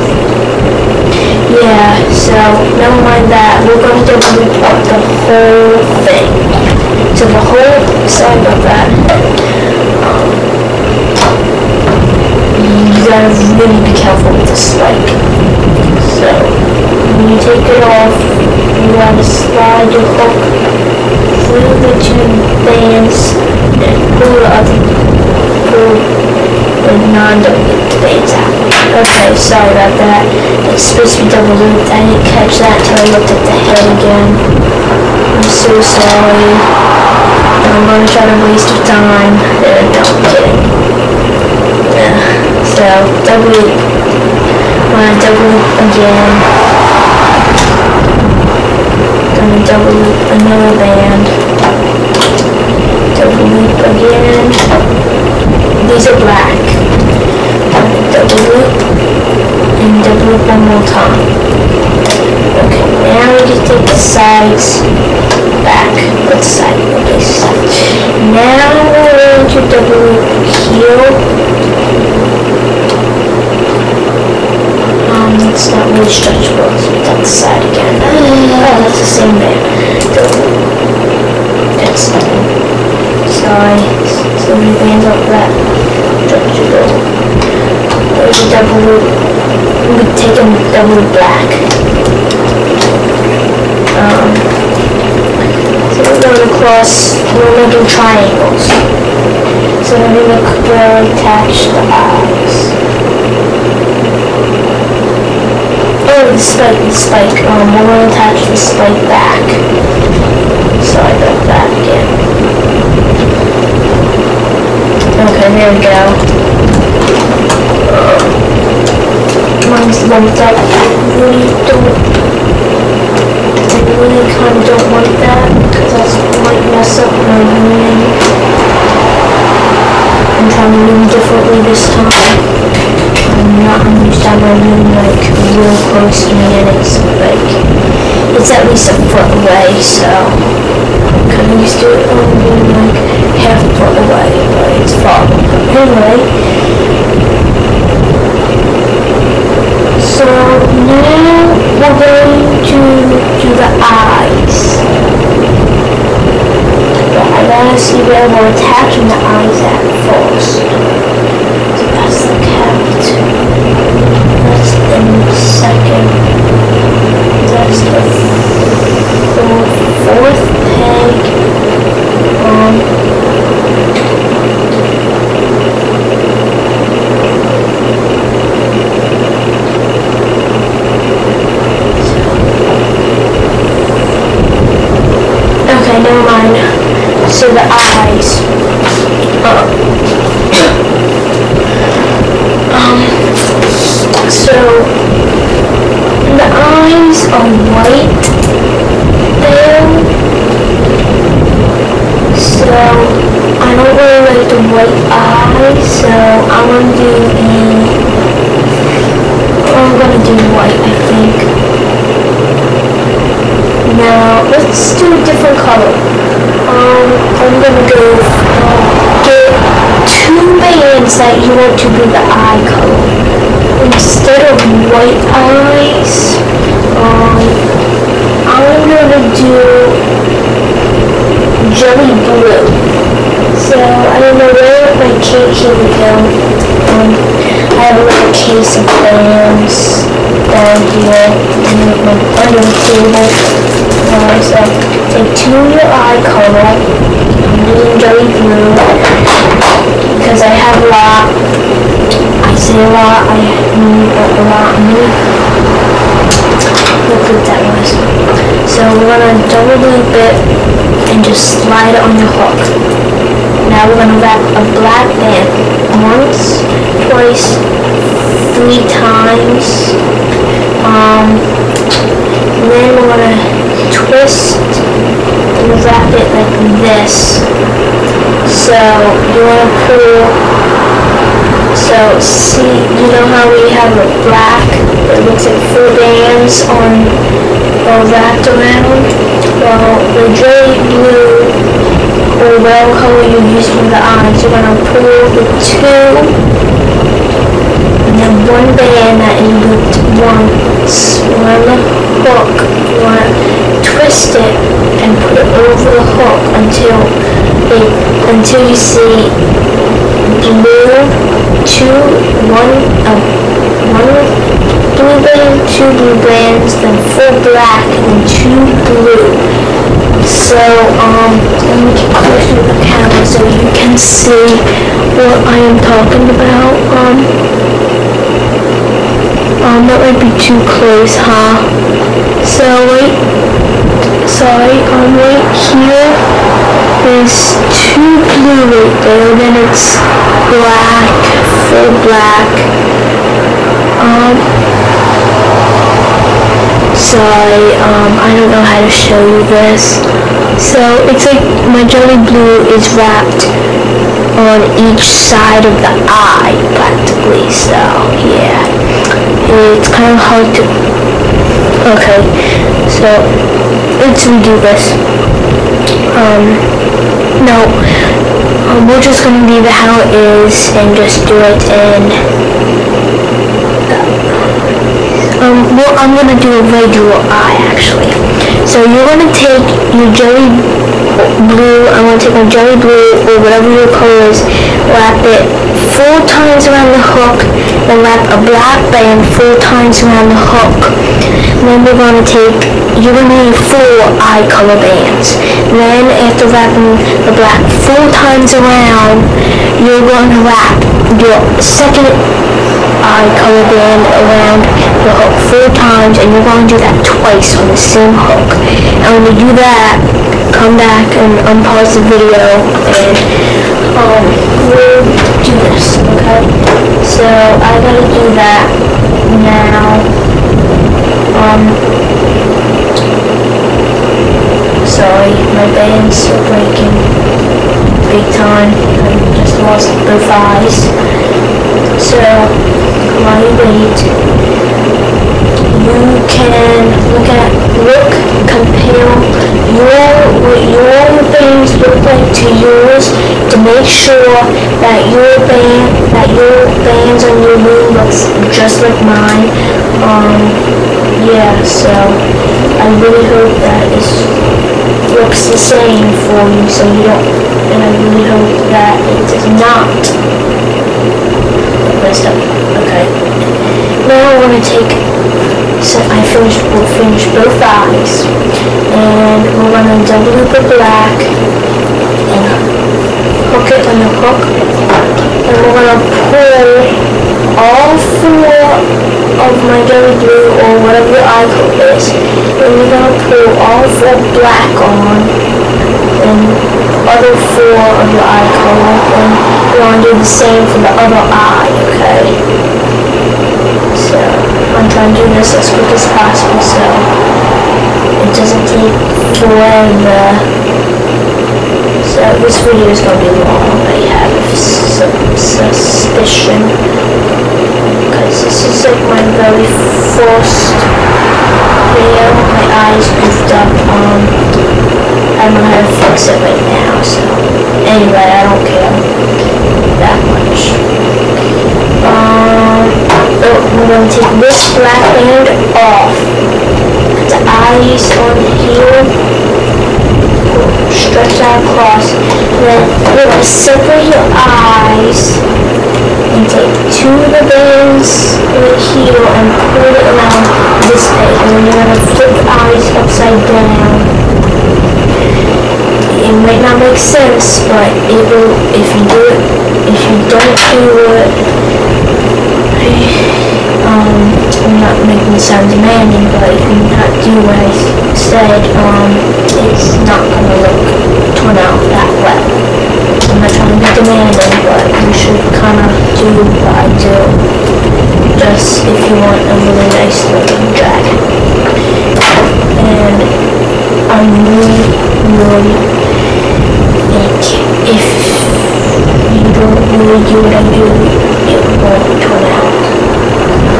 Yeah, so never mind that. We're going to double loop up the whole thing. So the whole, sorry about that. You gotta really be careful with the spike. So when you take it off, you gotta slide your hook through the 2 bands and pull the non-double bands out. Okay, sorry about that. It's supposed to be double looped. I didn't catch that until I looked at the head again. I'm so sorry. I'm gonna try to waste your time. No, I'm kidding. Yeah. So double loop. I'm gonna double loop again. Gonna double loop another band. Double loop again. These are black. Double loop and double loop 1 more time. Okay, now we just take the sides back. Let's side this. Now we're going to double loop here. It's not really stretchable, so we got the side again. Oh, that's the same band. That's sorry. So many bands up that stretchable. There's a double loop. We take a double loop black. So we're going across, we're making triangles. So So let me look where I attach the eyes. Oh, the spike. We're going to attach the spike back. Sorry about that again. Okay, there we go. Mine's lumped up. I really kind of don't want that because that might mess up my looming. I'm trying to loom differently this time. I'm used to having my loom like real close to me, and it's like it's at least a foot away, so I'm kind of used to it only being like half a foot away, but it's far. Anyway, so now we're going to do the eyes. But I gotta see where we're attaching the eyes at first. So that's the cat. That's the second. That's the fourth peg. Okay, never mind. So the eyes. So the eyes are white there. So I don't really like the white eyes, so I'm gonna do white, I think. Now let's do a different color. I'm gonna go get 2 bands that you want to be the eye color. Instead of white eyes, I'm gonna do jelly blue. So I don't know where my cake, here we go. I have a little case of bands down here under the table. So take 2 of your eye color. I'm using jelly blue because I have a lot. I say a lot. I mean a lot. Look what that was. So we're gonna double loop it and just slide it on your hook. Now we're gonna wrap a black band once, twice, 3 times. And then we're gonna twist and wrap it like this. So you wanna pull. So see, you know how we have a black that looks like 4 bands on all wrapped around? Well, the jelly blue or whatever color you use for the eyes, you're gonna pull the 2 and then 1 band that is looped once. On the hook, you wanna twist it and put it over the hook until you see blue, 1 blue band, 2 blue bands, then 4 black, and 2 blue. So, let me get closer to the camera so you can see what I am talking about. That might be too close, huh? So, right here is 2 blue right there, then it's black, 4 black. Sorry, I don't know how to show you this. So it's like my jelly blue is wrapped on each side of the eye practically, so yeah. It's kind of hard to... Okay, so let's redo this. No, we're just going to leave it how it is and just do it in... I'm going to do a regular eye actually. So you're going to take your jelly blue, I'm going to take my jelly blue or whatever your color is, wrap it 4 times around the hook, then wrap a black band 4 times around the hook. Then we're going to take, you're going to need 4 eye color bands. Then after wrapping the black 4 times around, you're going to wrap your second eye color band around the hook 4 times, and you're going to do that twice on the same hook. And when you do that, come back and unpause the video and we'll do this, okay? So I gotta do that now. Sorry, my bands are breaking big time. I just lost both eyes. So while you wait, you can compare what your bands look like to yours to make sure that your bands on your loom looks just like mine. Yeah, so I really hope that it looks the same for you, so you don't, and I really hope that it does not messed up. Okay. Now we're gonna take, so we'll finish both eyes, and we're gonna double loop the black and hook it on the hook, and we're gonna pull all 4 of my jelly blue or whatever your eye color is, and we're gonna pull all 4 black on, and other 4 of your eye color, and we're gonna do the same for the other eye, okay? So I'm trying to do this as quick as possible so it doesn't take forever. So this video is going to be long, I have some suspicion, because this is like my very first video. My eyes goofed up. I don't know how to fix it right now, so anyway, I don't care that much. We're going to take this black band off. The eyes on here, stretch out across. Then we're going to separate your eyes and take 2 of the bands right here and pull it around this way. And then you're going to flip the eyes upside down. It might not make sense, but it will if you do it. If you don't do it, I'm not making it sound demanding, but if you not do what I said, it's not going to turn out that well. I'm not trying to be demanding, but you should kind of do what I do, just if you want a really nice looking dragon. And I'm really think if you don't really do what I do, it won't turn out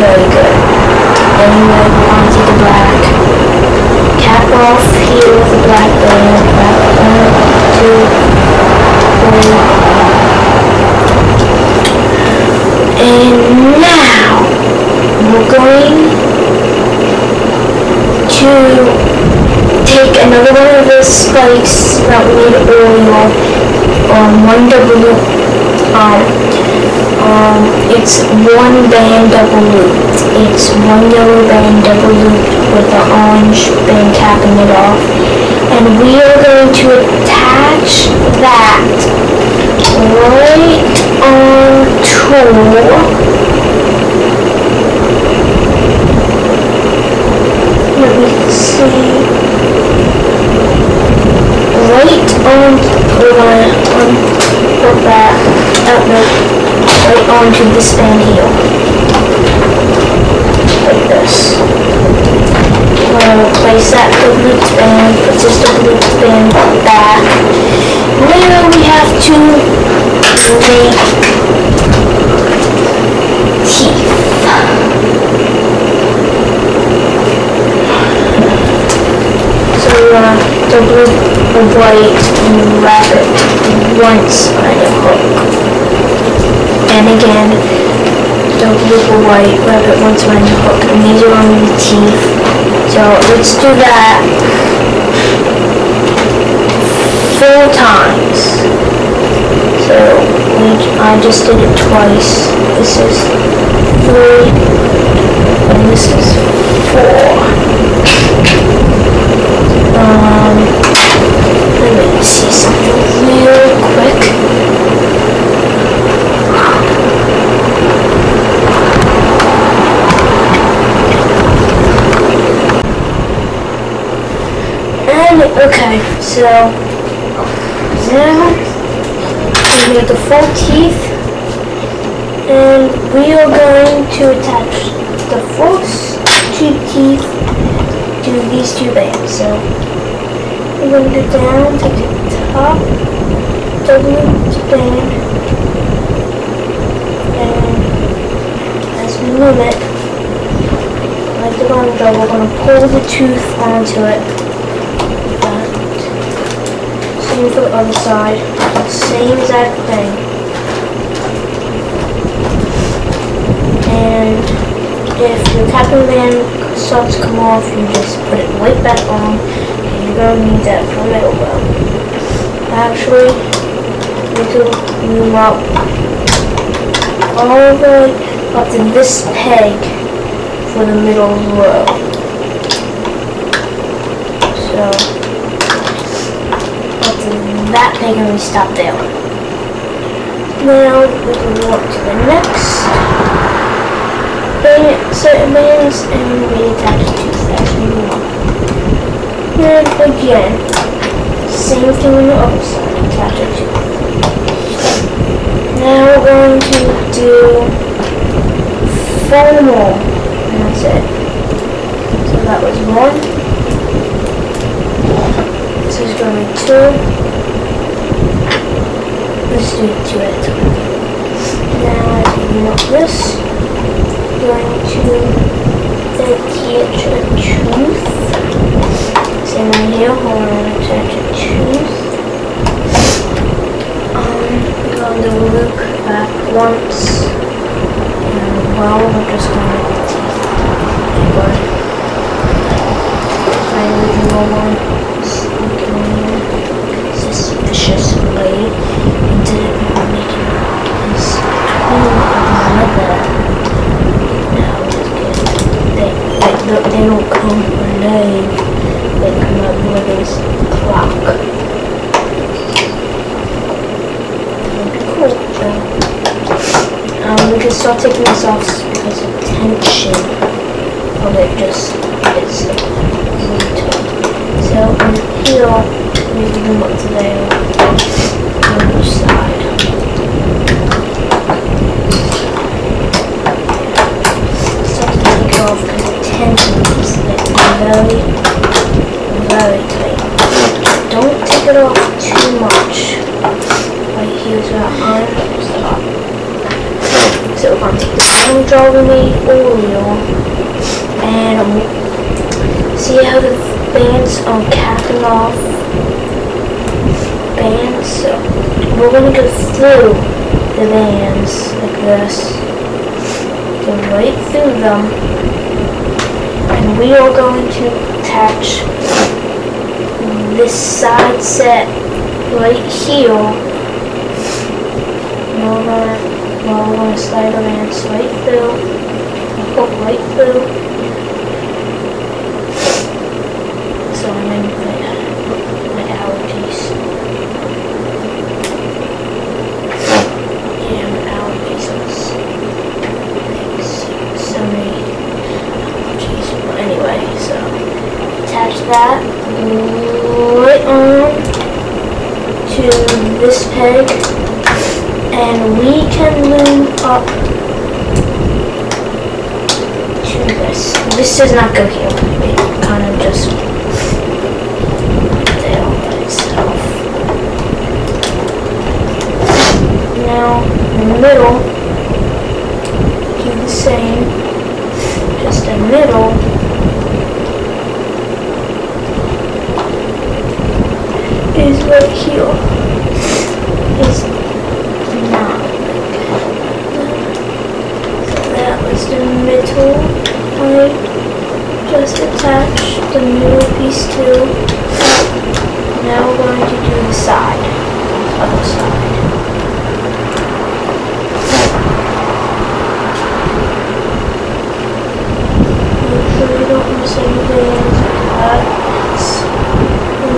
very good. Anyway, we want to take the black, cap off here with the black band, wrap 1, 2, 3. And now we're going to take another one of the spikes that we made earlier, 1 double loop. It's 1 band double loop. It's 1 yellow band double loop with the orange band capping it off. And we are going to attach that right onto, let me see, right on, put that, right onto this band here, like this. We're going to place that double loop band, put this double loop band back. Now we have to make teeth. So we're going to double loop the white and wrap it once on a hook. And again, double loop the white, wrap it once on a hook. And these are on the teeth. So let's do that 4 times. So I just did it twice. This is 3 and this is 4. Let me see something real quick. And okay, so now we have the full teeth, and we are going to attach the false cheek teeth to these 2 bands. So we're going to go down to the top, double band, and as we move it, like the bottom jaw, we're going to pull the tooth onto it. Same for the other side, same exact thing. And if your capping band starts to come off, you just put it right back on. You're going to need that for the elbow. Actually, we can loom up all the way up to this peg for the middle row. So, up to that peg and we stop there. Now, we can go up to the next set of bands and we attach the tooth as we move on. And again, same thing on the other side, attach it to. Now we're going to do 4 more, and that's it. So that was 1. This is going to be 2. Let's do 2 at a time. Now as we move up this, we're going to attach a tooth. Same right here, we're going to attach a tooth. We're going to loop back once, and well, we're just going to make the teeth. But I really don't want sneaking in suspicious way into making this tool like that. Now, they don't come alive. They come out with this clock. Cool. We can start taking this off because the tension of it just is really tight. So in here, we can move up to there on each side. Start to take it off because the tension is very tight. Don't take it off too much. Right here's where I'm stop. So we're going to take the bottom jaw we made earlier, and see how the bands are capping off bands. So we're going to go through the bands like this, go right through them, and we are going to attach this side set right here. We're going to slide our bands right through, hook right through. So I'm going to put my allergies. Yeah, my allergies on so many allergies. But anyway, so attach that right on to this peg. And we can loom up to this. This does not go here. It kind of just there by itself. Now, in the middle, do the same. Just in the middle. Is right here. Is not like so that was the middle. I just attached the middle piece too. Now we're going to do the side.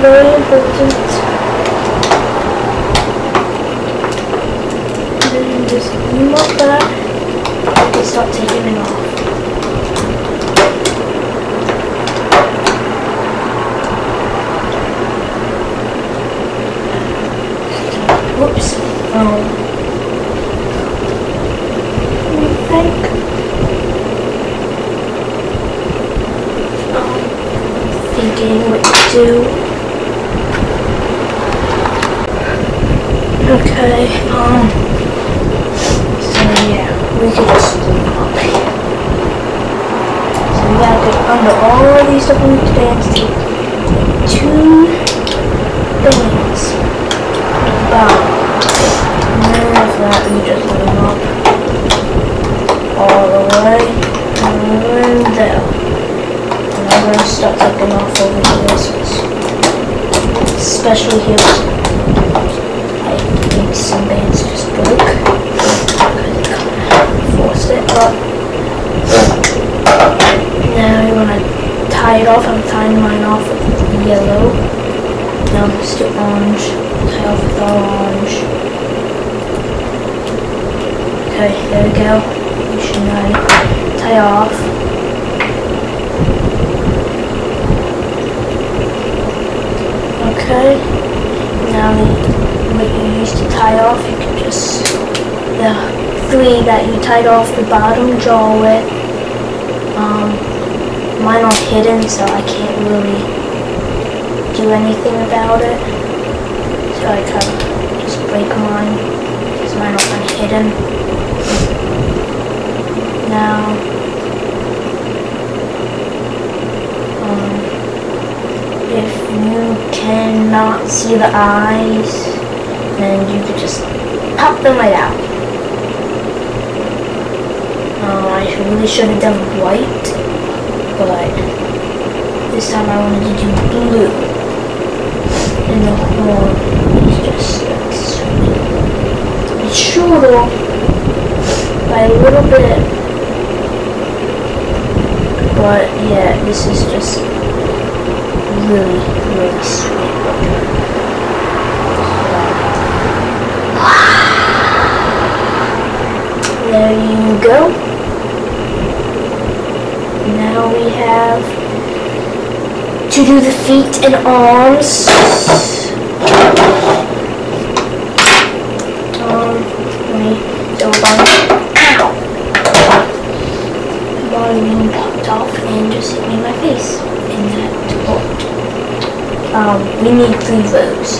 very important. And then just loom up that and start taking it off. Whoops. I think thinking what to do. Okay, so yeah, we could just loom up here. So we gotta go under all of these different bands, take 2 bands. Bottom. And then after that we just loom up all the way and there. And I'm going to start taking off over here, especially here. I think some bands just broke because it kind of forced it up. Now you want to tie it off. I'm tying mine off with yellow. Now let's do orange. Tie off with orange. Okay, there we go. You should know. Tie off. Okay. Now what you used to tie off, you can just the 3 that you tied off the bottom jaw with. Mine are hidden, so I can't really do anything about it. So I kind of just break mine because mine are hidden. Now, if you cannot see the eyes, then you could just pop them right out. I really should have done white, but this time I wanted to do blue. And the horn is just like sweet. It's shorter by a little bit, but yeah, this is just really, really sweet. There you go. Now we have to do the feet and arms. Let me double bind. Ow! My loom popped off and just hit me in my face. In that hurt. We need 3 rows.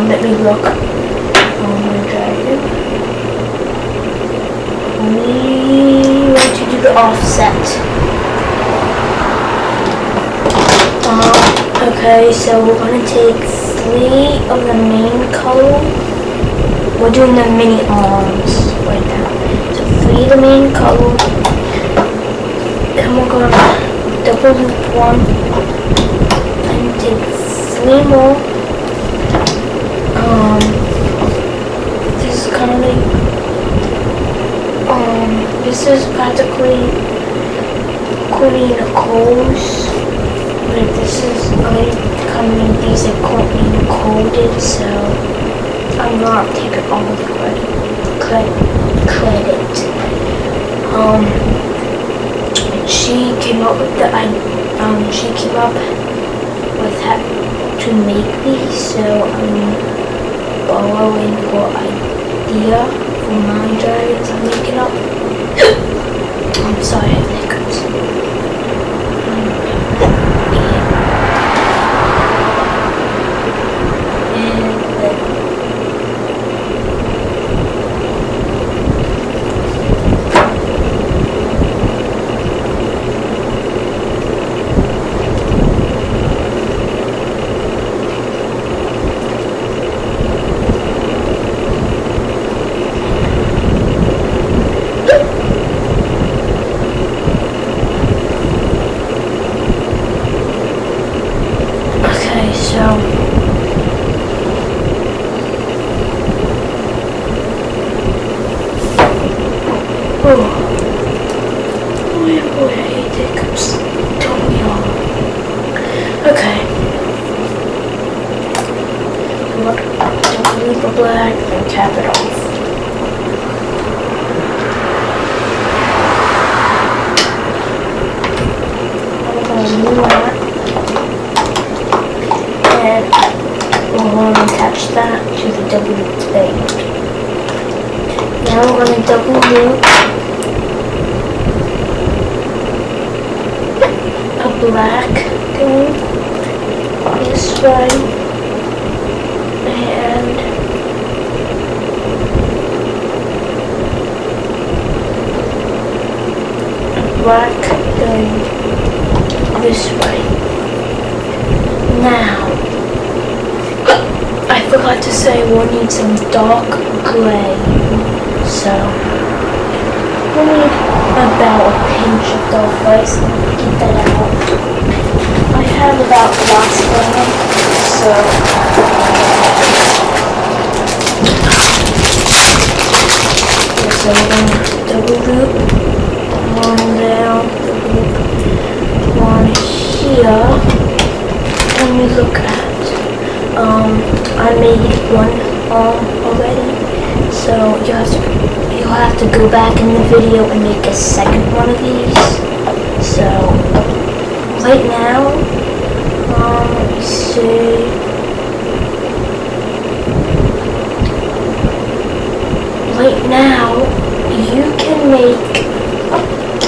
Let me look on my dragon. We want to do the offset. Okay, so we're going to take 3 of the main color. We're doing the mini arms right now. So 3 of the main color. Then we're going to double loop 1. And take 3 more. This is kind of like, this is practically Queen Cole's, but this is coming, these are being coded, so I'm not taking all the credit. She came up with the how to make these, so I'm borrowing her idea for my dragons I'm making up. I'm sorry, I have hiccups. Okay. Look, don't leave the black, then cap it off. I'm going to move that. And we're going to attach that to the double loop band. Now we're going to double loop a black thing this way, and a black thing this way. Now, I forgot to say we'll need some dark gray, so we'll need about a pinch of dark gray, so get that out. I have about lots of them, so we're going to double loop one down, double loop one here. Let me look at, I made one already, so you'll have to go back in the video and make a second one of these. So right now, let me see. Right now, you can make,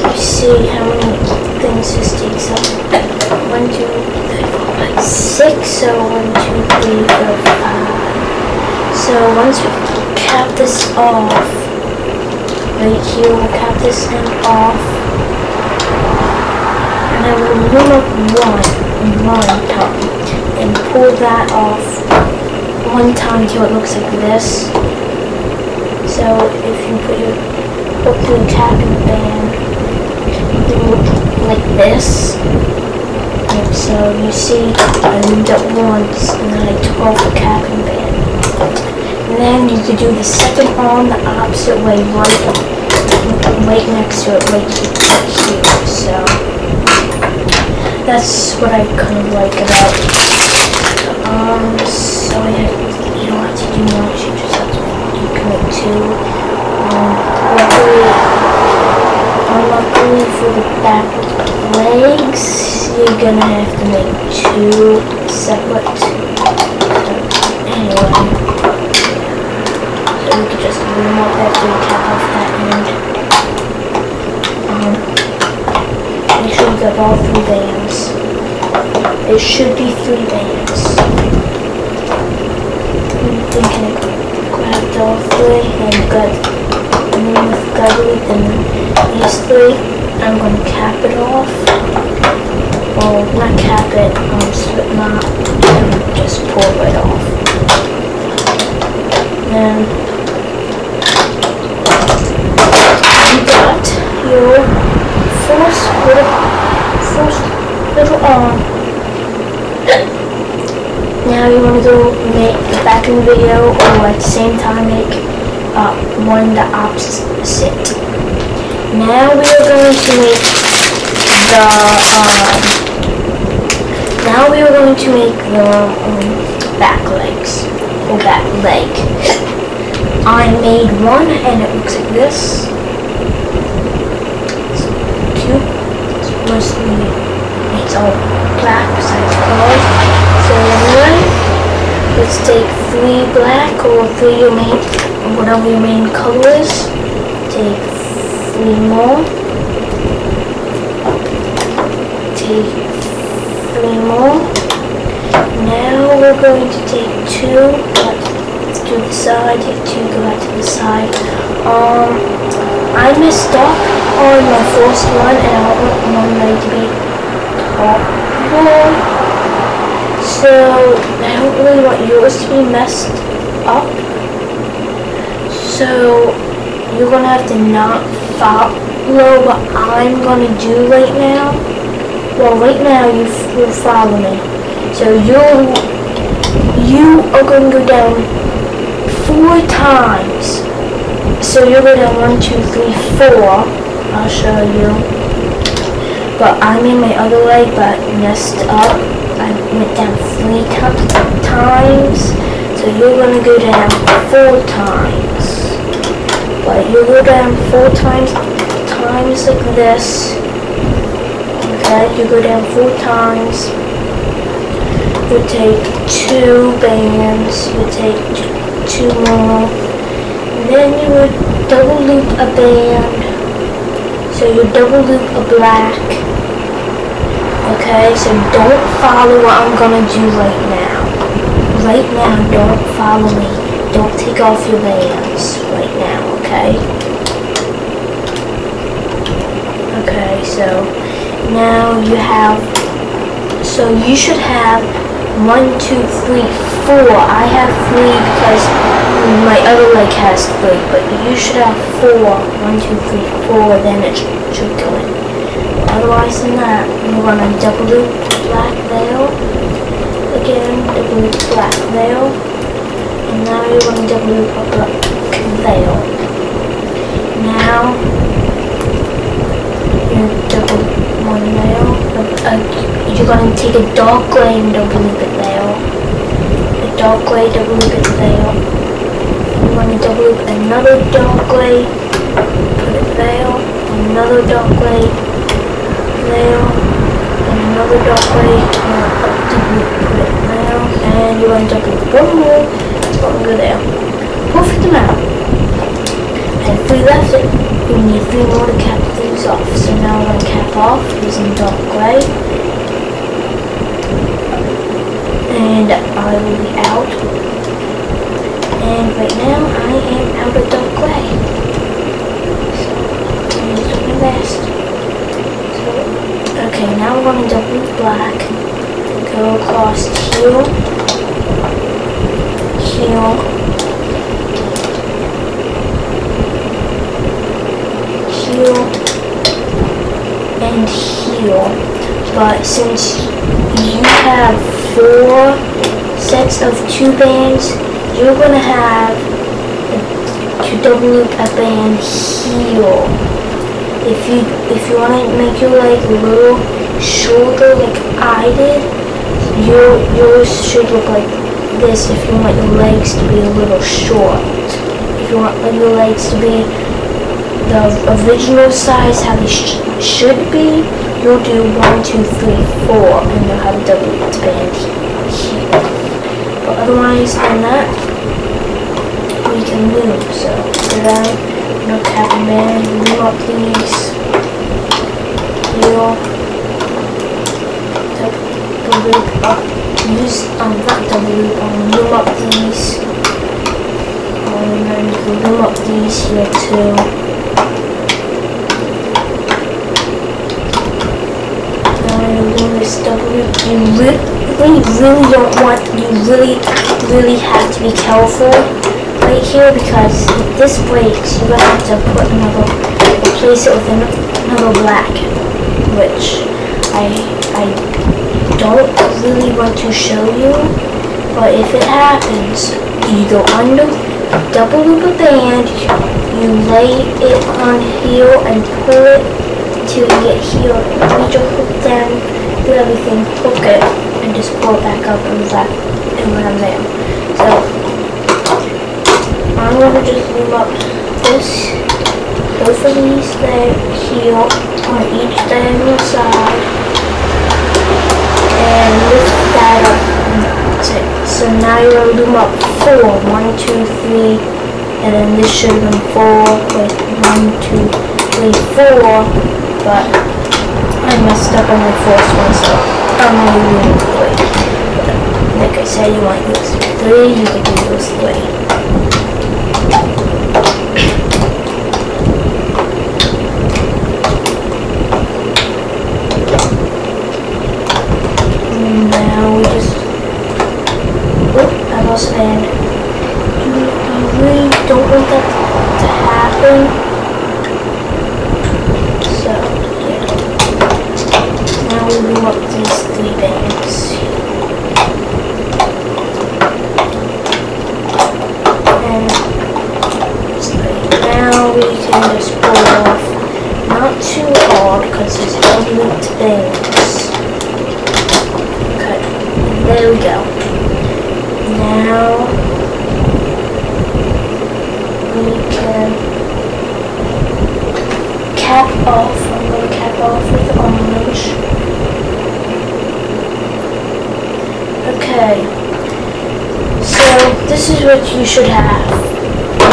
let's see how many things this takes up. 1, 2, 3, 4, 5, 6. So 1, 2, 3, 4, 5. So once we cap this off, right here, we'll cap this thing off. And then we'll loom up one time, and pull that off one time until it looks like this. So if you put your hook through the capping band, it will look like this. And so you see, I loomed up once, and then I took off the capping band. And then you could do the second arm the opposite way, right next to it, right here. So that's what I kind of like about it. So you don't have to do much, you just have to make two. Luckily for the back legs, you're gonna have to make two separate. Anyway, so we could just loom up after we cap off that end. Make sure you got all 3 bands. There should be 3 bands. I'm thinking I grabbed all 3 and got then these 3. I'm going to cap it off. Well, not cap it, slip knot, and just pull it off. Then you got your first little arm. Now you want to go make back in the video, or at the same time make one the opposite. Now we are going to make the back legs, or back leg. I made one and it looks like this. It's cute. It's all black besides colors. So anyway, let's take 3 black, or 3 your main, whatever your main color is. Take 3 more. Take 3 more. Now we're going to take 2, let's do the side, take 2, go back to the side. I messed up on my first one, and I want one leg to be top one. So I don't really want yours to be messed up. So you're gonna have to not follow what I'm gonna do right now. Well, right now you will follow me. So you are gonna go down 4 times. So you'll go down 1, 2, 3, 4. I'll show you. But I made my other leg, but messed up. I went down 3 times. So you're going to go down 4 times. But you go down 4 times like this. Okay, you go down 4 times. You take 2 bands. You take 2 more. And then you would double loop a band. So you double loop a black. Okay, so don't follow what I'm gonna do right now. Right now, don't follow me. Don't take off your bands right now, okay? Okay, so now you have, so you should have 1, 2, 3, 4. I have 3 because my other leg has 3, but you should have 4. 1, 2, 3, 4, then it should go in. Otherwise than that, we're gonna double loop black veil. Again, double loop black veil. And now you're gonna double loop a black veil. Now, you double one veil. You're gonna take a dark gray and double loop it veil. A dark gray, double loop it veil. You want to double loop another dark gray, put it veil, another dark gray, veil, and another dark gray, double loop, put it veil, and you want to double loop one more, it's going to go there. Perfect amount. And 3 left, we need 3 more to cap these off. So now I'm going to cap off using dark gray. And I will be out. And right now I am out of dark gray. So I'm just doing my best. So okay, now I'm going to double loop black. Go across heel, heel, heel, and heel. But since you have 4 sets of 2 bands, you're going to have to double loop a band heel. If you want to make your leg a little shorter like I did, yours should look like this if you want your legs to be a little short. If you want your legs to be the original size, how they should be, you'll do 1, 2, 3, 4, and you'll have a double loop band here. But otherwise than that, we can loom. So go down, no cap and band, loom up these, heel, double loop up, not double loop, loom up these, and then you can loom up these here too. You really have to be careful right here, because if this breaks, you're gonna have to replace it with another black, which I don't really want to show you. But if it happens, you go under, double loop a band, you lay it on heel and pull it till you get heel. Reach your hook down, do everything, hook it, and just pull it back up and back, and when I'm there. So I'm gonna just loom up this, both of these there, heel on each diagonal side, and lift that up. That's it. So now you're gonna loom up 4, 1, 2, 3, and then this should have been 4 with 1, 2, 3, 4, but I messed up on the first one, so I'm only doing 3. But like I said, you want to use 3, you can use 3. And now we just, I lost a band. You really don't want that to happen. So, yeah. Now we loom up these 3 bands. And now we can just pull off, not too hard because there's no looped bands. Okay. now we can cap off. I'm going to cap off with orange. Okay, so this is what you should have.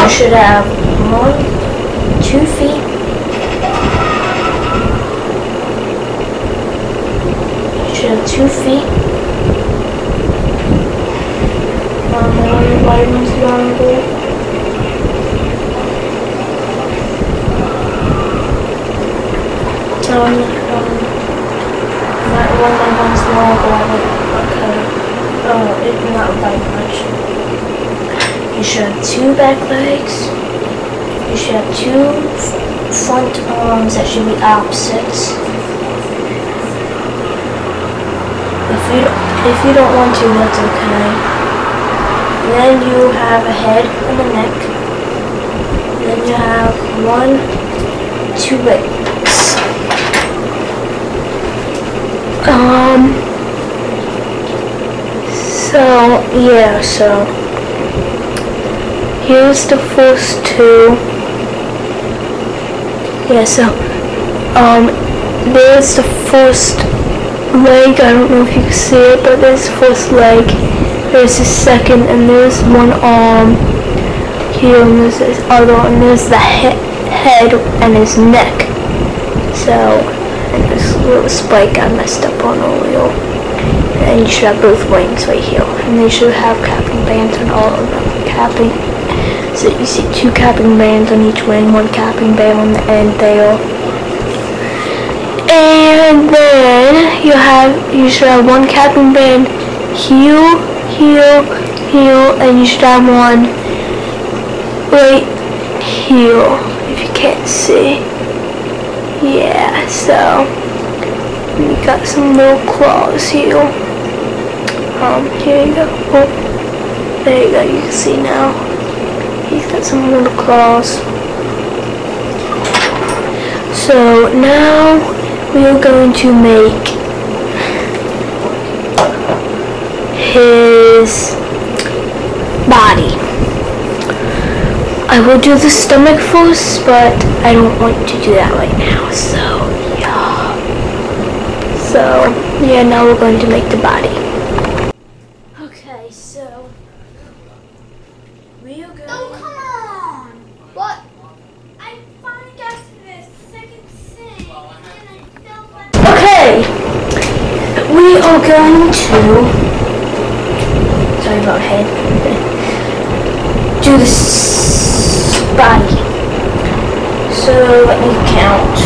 You should have 2 feet. You should have 2 feet. Why one's longer. That one's longer. Okay. Oh, it's not by much. You should have 2 back legs. You should have 2 front arms that should be opposites. If you don't want to, that's okay. Then you have a head and a neck. Then you have 2 legs. So here's the first 2. There's the first leg. I don't know if you can see it, but there's the first leg. There's the second, and there's one arm here, and there's this other, and there's the head and his neck. So, and this little spike I messed up on earlier. And you should have both wings right here, and they should have capping bands on all of them. Capping. So you see 2 capping bands on each wing, 1 capping band on the end there. And then you should have 1 capping band here, and you should have 1 right here, if you can't see. Yeah, so you got some little claws here. Here you go. Oh, there you go, you can see now. He's got some little claws. So now we are going to make his body. I will do the stomach first, but I don't want to do that right now, so yeah, now we're going to make the body. Okay, so we are going... Oh, come on! What? I finally got to the second thing, and I felt like... Okay, we are going to... Sorry about head. Do this body. So let me count.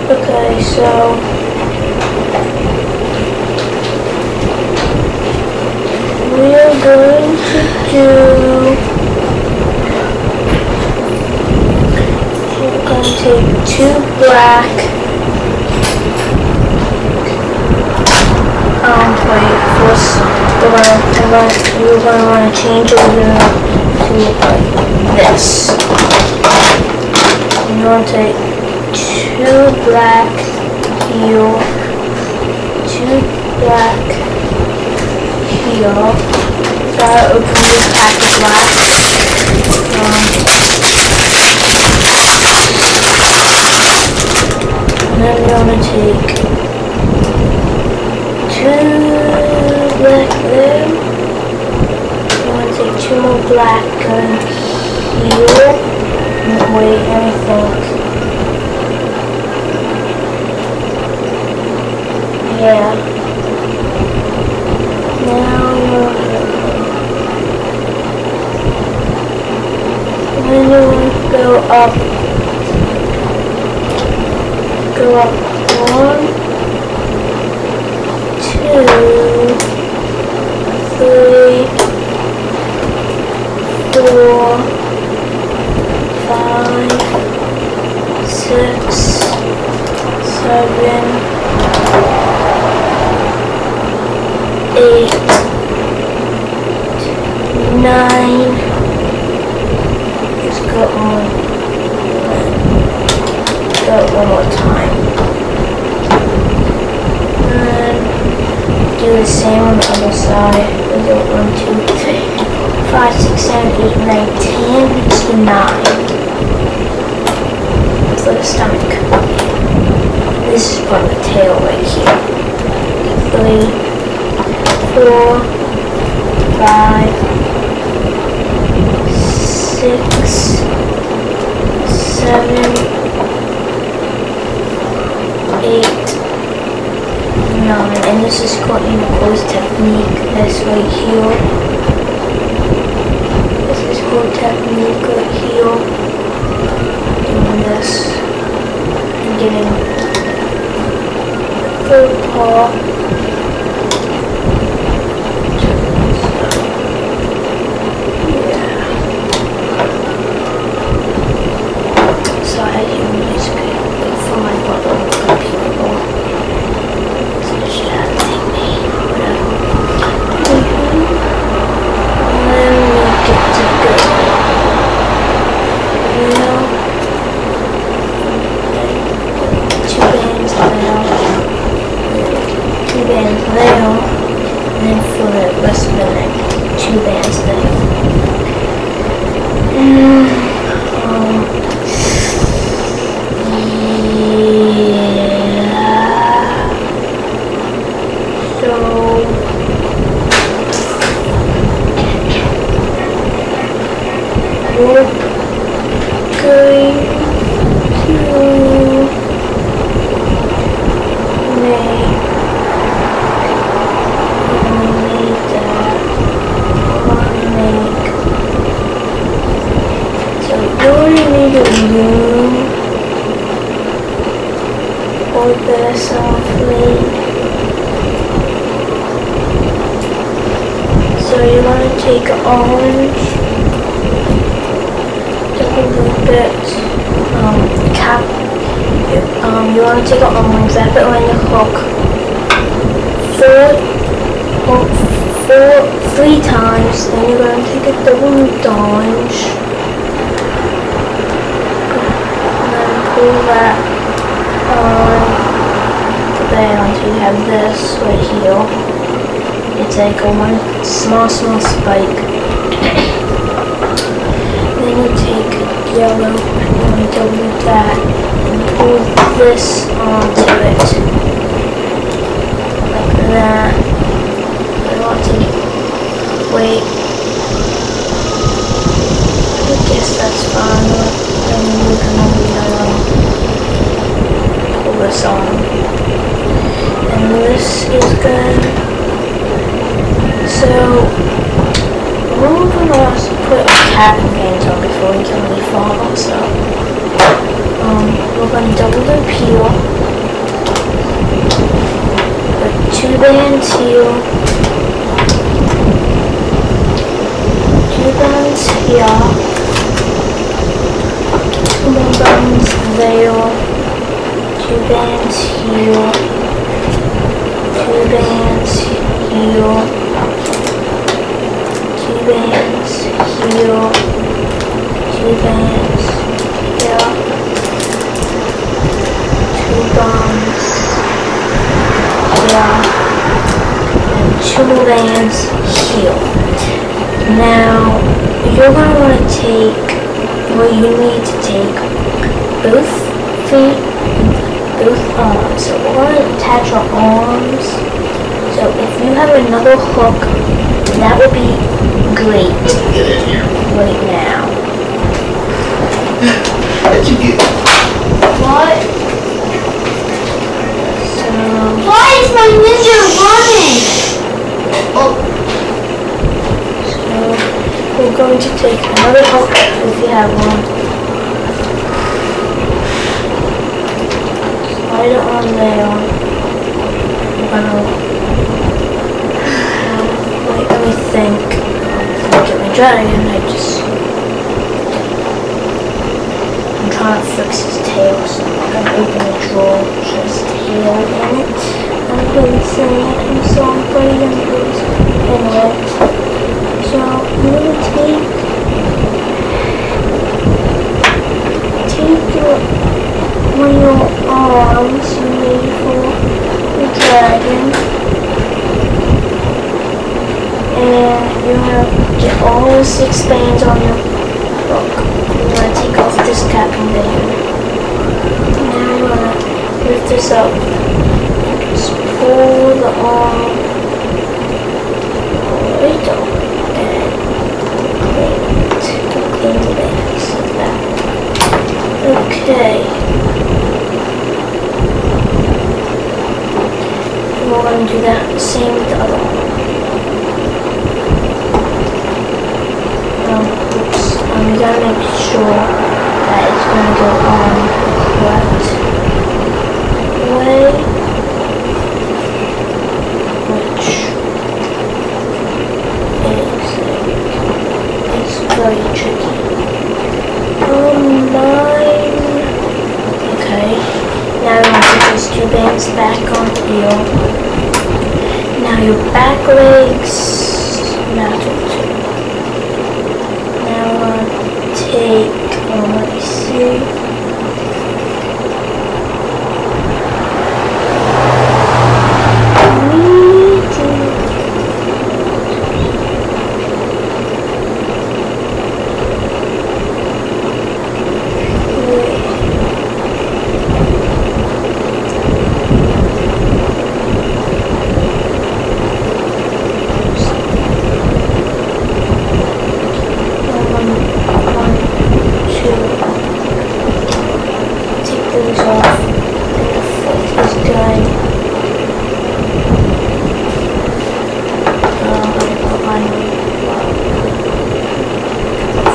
Okay, so we're going to take 2 black, wait, first we're going to want to change over to this. We're going to take 2 black here, 2 black here. Gotta open this pack of black. And then we're gonna take 2 black there. We're gonna take 2 more black here. Wait, let me think. Yeah. Now then we'll go up 1, 2, 3, 4, 5, 6, 7, 8, 9. Just go on. Go one more time. And do the same on the other side. We go 1, 2, 3, 5, 6, 7, 8, 9, 10. It's 9 for the stomach. This is for the tail right here. 3, 4, 5, 6, 7, 8, 9. And this is called close technique. This right here. This is called technique right here. Doing this and getting the third paw. So you want to take an orange, double loop it, you want to take an orange, wrap it around your hook, 3 times, then you're going to take a double looped orange, and then pull that on there until you have this right here. It's like a one small spike. Then you take yellow and you double that and pull this onto it. Like that. I want to wait. I guess that's fine. Then you can pull this on. And this is good. So, we're going to put a tapping paint on before we can really fall also. We're going to double the peel. Put 2 bands here. 2 bands here. 2 more bands there. 2 bands here. 2 bands here. 2 bands here, 2 bands here, 2 bands here, and 2 bands here. Now, you're going to want to take, well, you need to take both feet, both arms. So we're going to attach our arms. So if you have another hook, that would be great. Get in here. Right now. What'd you get? What? So, Why is my ninja running? Oh, so we're going to take another hook if you have one. Slide it on there. We're gonna wait, let me think. Get my dragon, I'm kind of fix his tail. So I'm gonna open the drawer, just tail in it. I'm really sad. I'm sorry, buddy. I'm really anyway. So I'm gonna take one of your arms you made for the dragon, and you're gonna get all 6 bands on your book. You're gonna take off this capping band. Now you're gonna lift this up. Just pull the arm right up and clean the bands like that. Okay. We're going to do that same with the other one. Oops. We gotta make sure that it's going to go on correct way, which is very tricky. Okay. Now we're going to put these 2 bands back on the heel. Now your back legs matching too. Now we're going to take, let me see.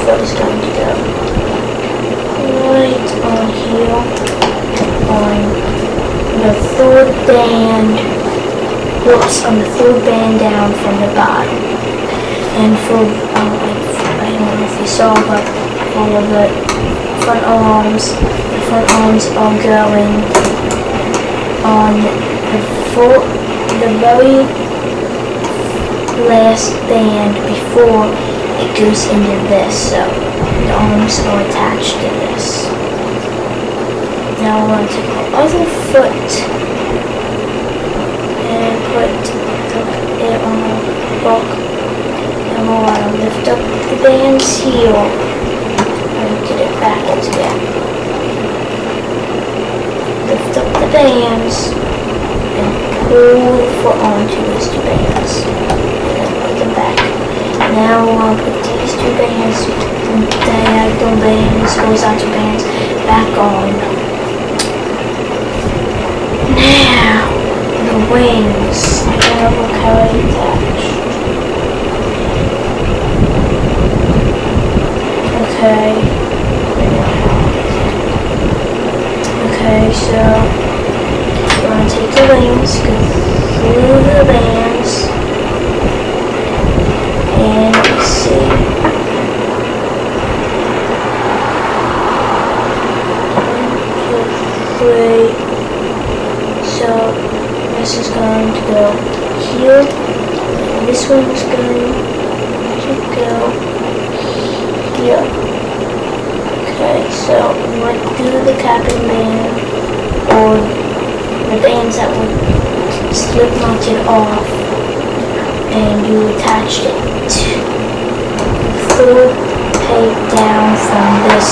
Is going to go right on here on the 3rd band. Whoops, on the 3rd band down from the bottom. And for I don't know if you saw, but for the front arms are going on the very last band before it goes into this, so the arms are attached to this. Now we're going to take our other foot and put it on the book, and we're going to lift up the band's heel and get it back again. Lift up the bands and pull the foot onto those 2 bands and then put them back. Now we'll put these 2 bands, diagonal bands, horizontal bands, back on. Now, the wings, now look how I attached. Okay. Okay, so we're going to take the wings, go through the bands, and let's see. 1, 2, 3. So this is going to go here. And this one's going to go here. Okay, so we went through the capping band, or the bands that were slip knotted off, and you attached it to the 3rd peg down from this.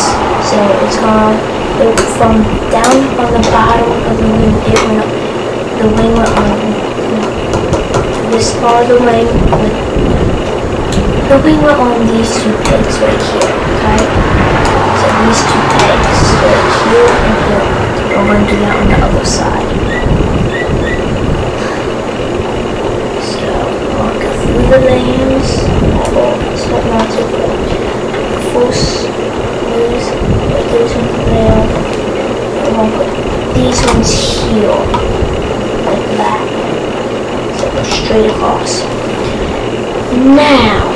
So it's going from down on the bottom of the wing, the wing went on this part of the wing. The wing went on these 2 pegs right here, okay? So these 2 pegs right here and here. We're going to do that on the other side. So we'll go through the lanes, slip knots of the force loose, put those ones there, and we'll put these ones here, like that. So go straight across. Now,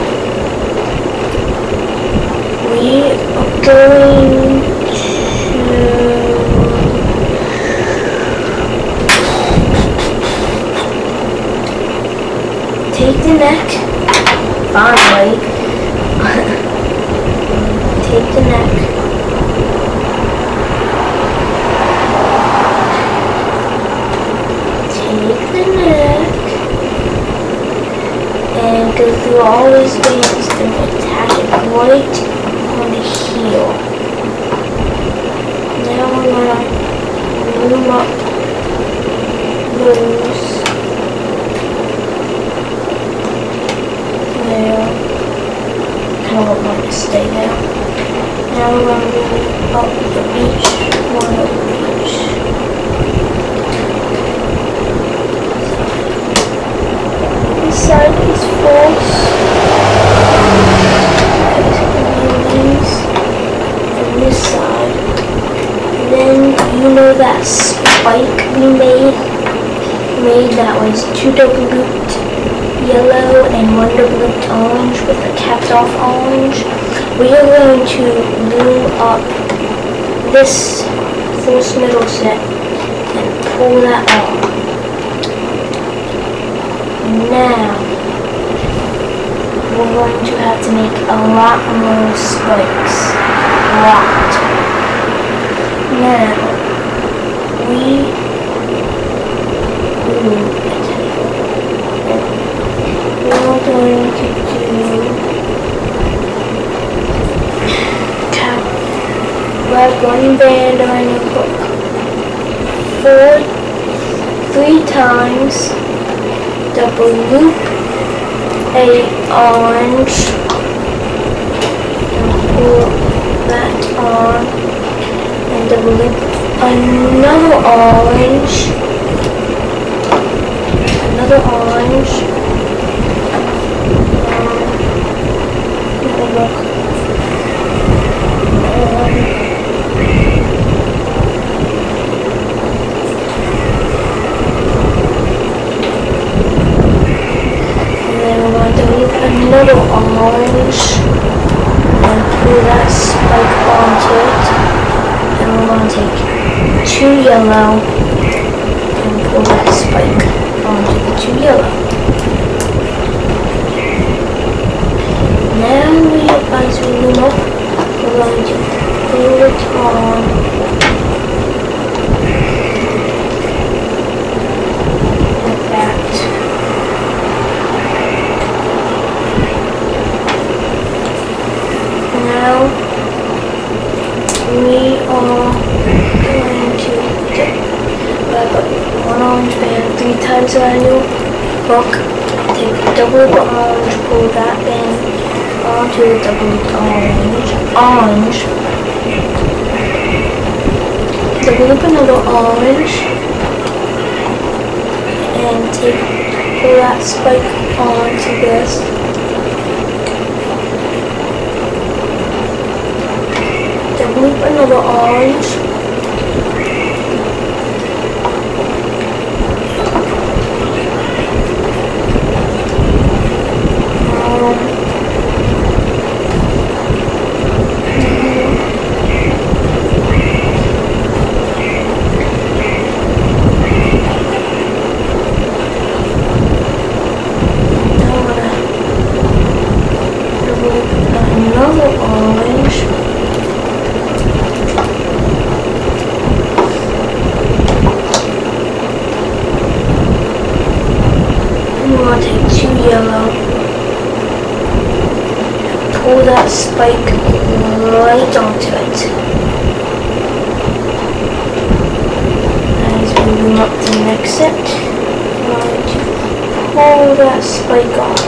we are going to the neck. Finally. Take the neck. Take the neck. And go through all these bands and attach it right on the heel. Now we're gonna loom up those there. I don't want to stay there. Now we're going to loom up for each one of each. This side is false. And this side. And then you know that spike we made that was 2 double looped yellow and 1 double looped orange with a capped off orange. We are going to loom up this false middle set and pull that off. Now we're going to have to make a lot more spikes. A lot. Now we're going to do wrap 1 band around your hook 3 times, double loop a orange and pull that on, and double loop another orange, look. Another orange and pull that spike onto it, and we're going to take 2 yellow and pull that spike onto the 2 yellow. Now as we loom up, we're going to pull it on like that. Now we are going to wrap up 1 orange band 3 times around your hook. Take double the orange, pull that band onto the double orange. Double loop another orange and pull that spike onto this. Loop another orange. Another orange. Yellow, pull that spike right onto it. As we loom up the next set, we're going to pull that spike on.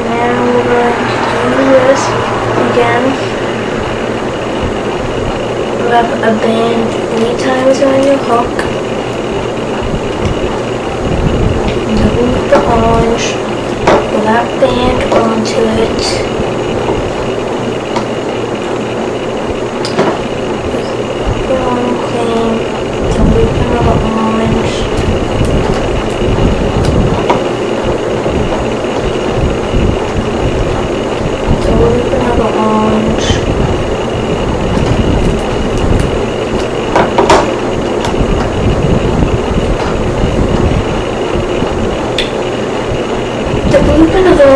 Now we're going to do this again. Wrap a band 3 times around your hook. The orange, pull that band onto it. Brown clean, then loop another orange. Then loop another orange.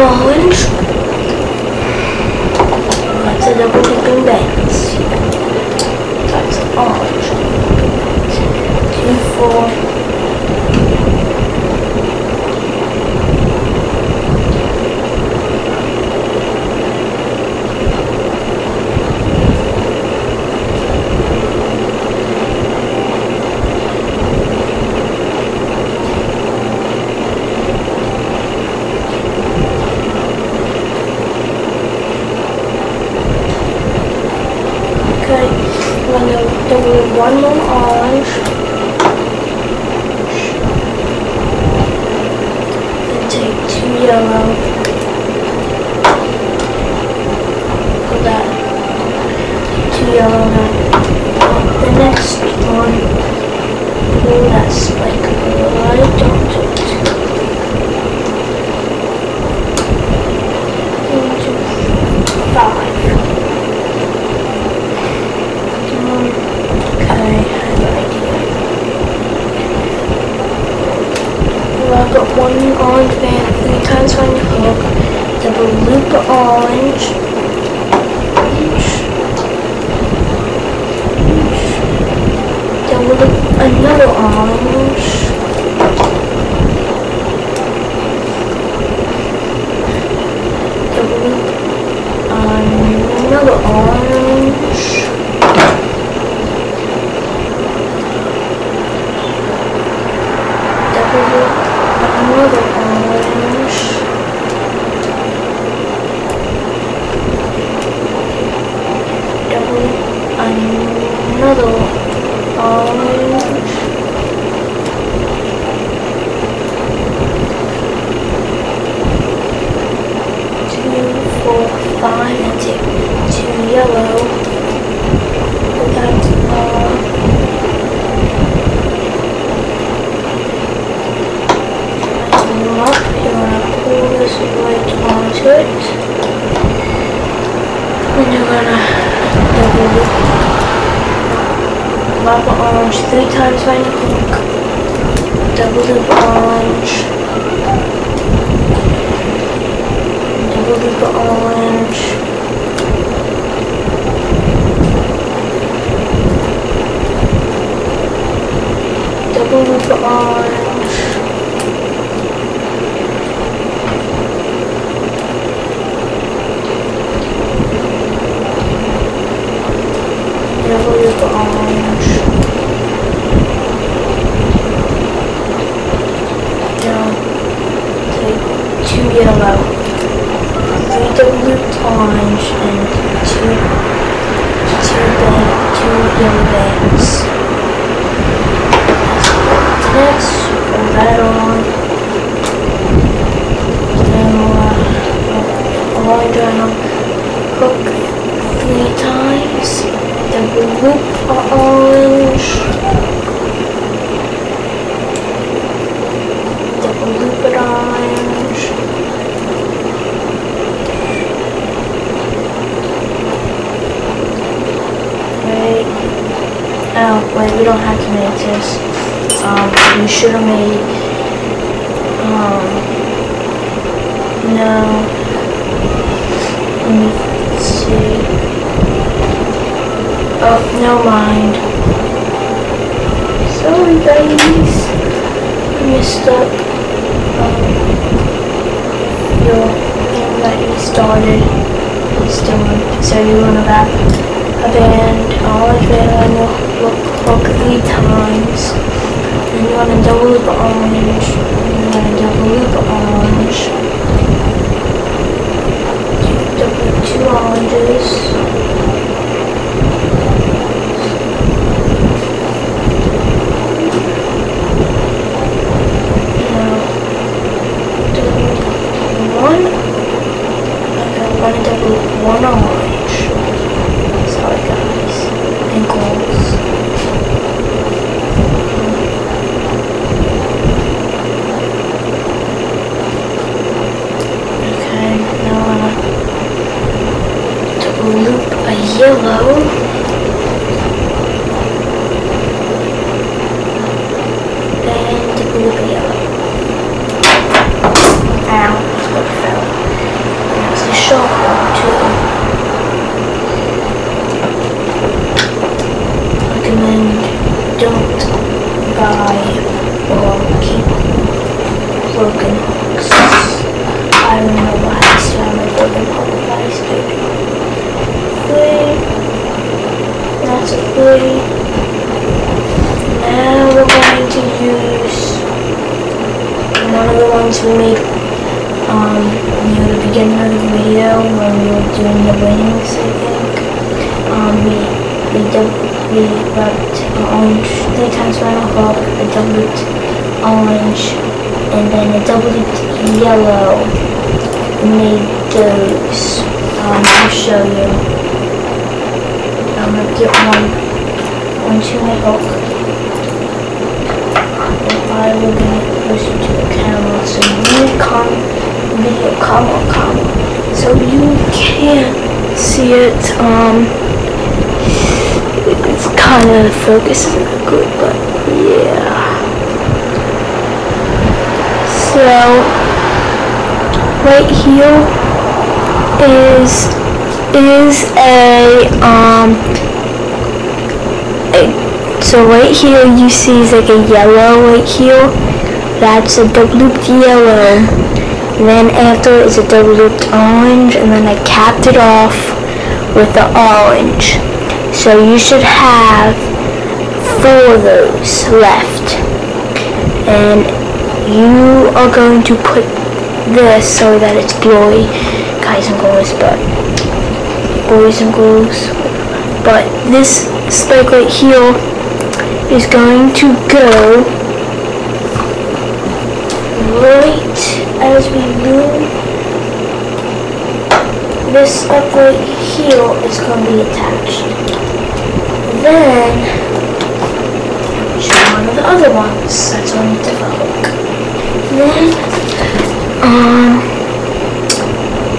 orange. That's a double dipping bands. That's orange. 2, 4. One more orange, and take 2 yellow, put that 2 yellow now. The next one, oh, that's like right onto it. 1, 2, 5. I've got one orange band 3 times on the hook, double loop orange, double loop another orange, double loop another orange, double loop another orange, double another orange, two, 4, 5, and take 2 yellow. That's you're gonna pull this right onto it, and you're gonna double loop lava orange 3 times by the hook, double loop orange, double loop orange, double loop orange, double loop orange, now take 2 yellow, 3 double looped orange, and 2 yellow bands. Next, pull that on, now orange on hook 3 times, double loop orange, double loop it orange, wait, oh wait, we don't have to make this, we should have made, no, let me see. Oh, no mind. Sorry guys, I messed up. You'll let me started. It's doing. So you want to wrap a band, orange band on your hook 3 times. Then you want to double loop orange. And you want to double loop orange. Double loop 2 oranges. One orange. Sorry guys. Ankles. Okay, now to loop a recommend don't buy or keep broken hooks. I don't know why I still have my broken hook, but I still do. 3. That's a 3. Now we're going to use one of the ones we made near the beginning of the video when we were doing the wings, I think. We rubbed orange 3 times around a hook, a double looped orange, and then a double looped yellow. We made those. I'll show you. I'm gonna get one onto my hook. And I will get closer to the camera so you so you can see it. It's kind of focus isn't good, but yeah. So right here is so right here you see is like a yellow right here. That's a double looped yellow. And then after is a double looped orange, and then I capped it off with the orange. So you should have 4 of those left. And you are going to put this so that it's glory, guys and girls, but boys and girls. But this spike right here is going to go right as we loom. This up right here is going to be attached. Then show one of the other ones that's on the hook. Then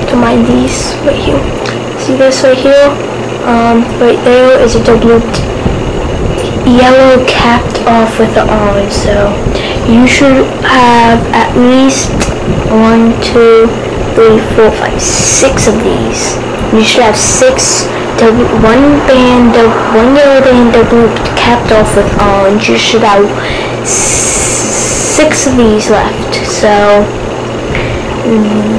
combine these right here. See this right here? Right there is a double looped yellow capped off with the orange. So you should have at least 1, 2, 3, 4, 5, 6 of these. You should have 6. One yellow band double looped capped off with orange. You should have 6 of these left. So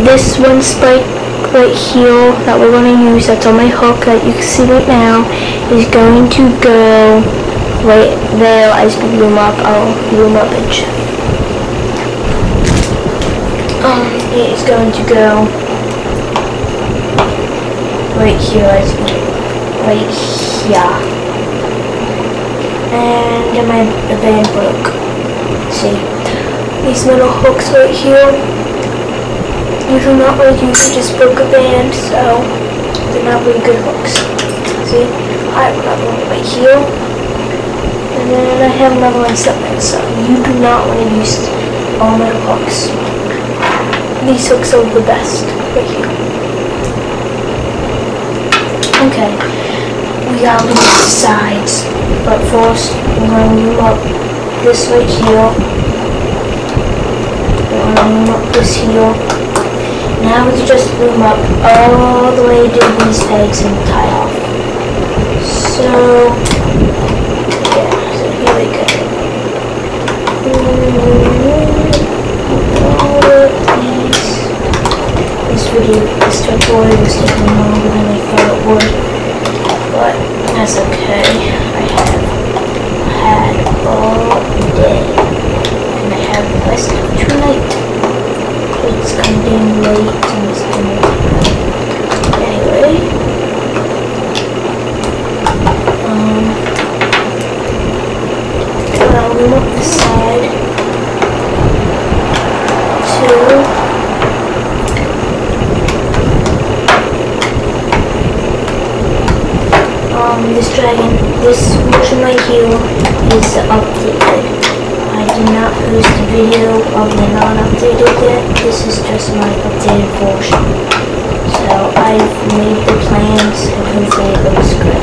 this one spike right here that we're going to use, that's on my hook that you can see right now, is going to go right there as we loom up. I'll loom up and show you. It is going to go right here as we right here. And the band broke. See, these little hooks right here, these are not really used, I just broke a band, so they're not really good hooks. See, I have another one right here, and then I have another one somewhere, so you do not want to use all metal hooks. These hooks are the best right here. Okay, we got the sides, but first we're going to loom up this right here. We're going to loom up this here. Now we can just loom up all the way to these pegs and tie off. So, yeah, so here we go. All of these. This tutorial was taking longer than I thought it would, but that's okay. I have had all day, and I have the rest of tonight. It's kind of getting late and it's dinner time. Anyway, I'll loom up the side to this version right here is updated. I did not post a video of the non-updated yet. This is just my updated version. So I've made the plans and hopefully it looks good.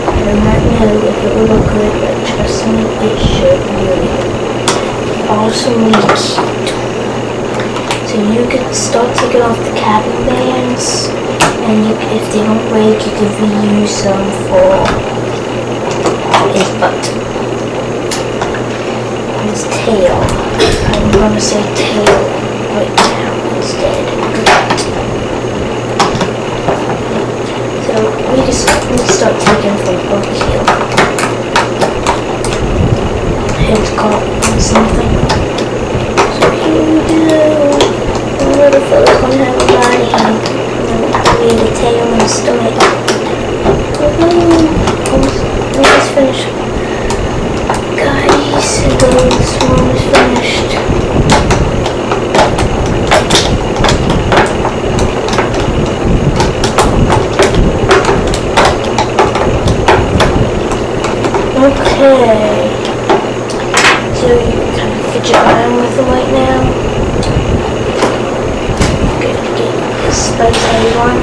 I do not know if it will look good, but trust me, it should really. Also really cute. So you can start taking off the capping bands, and if they don't break, you can reuse them for to say tail right now instead. So we start taking from over here. Head's caught on something. So here we go. The little fella's gonna have a body. We need a tail and a stomach. Almost finished. Guys, the swarm is finished. Okay. So you can kind of fidget around with them right now. Good to get this spice everyone.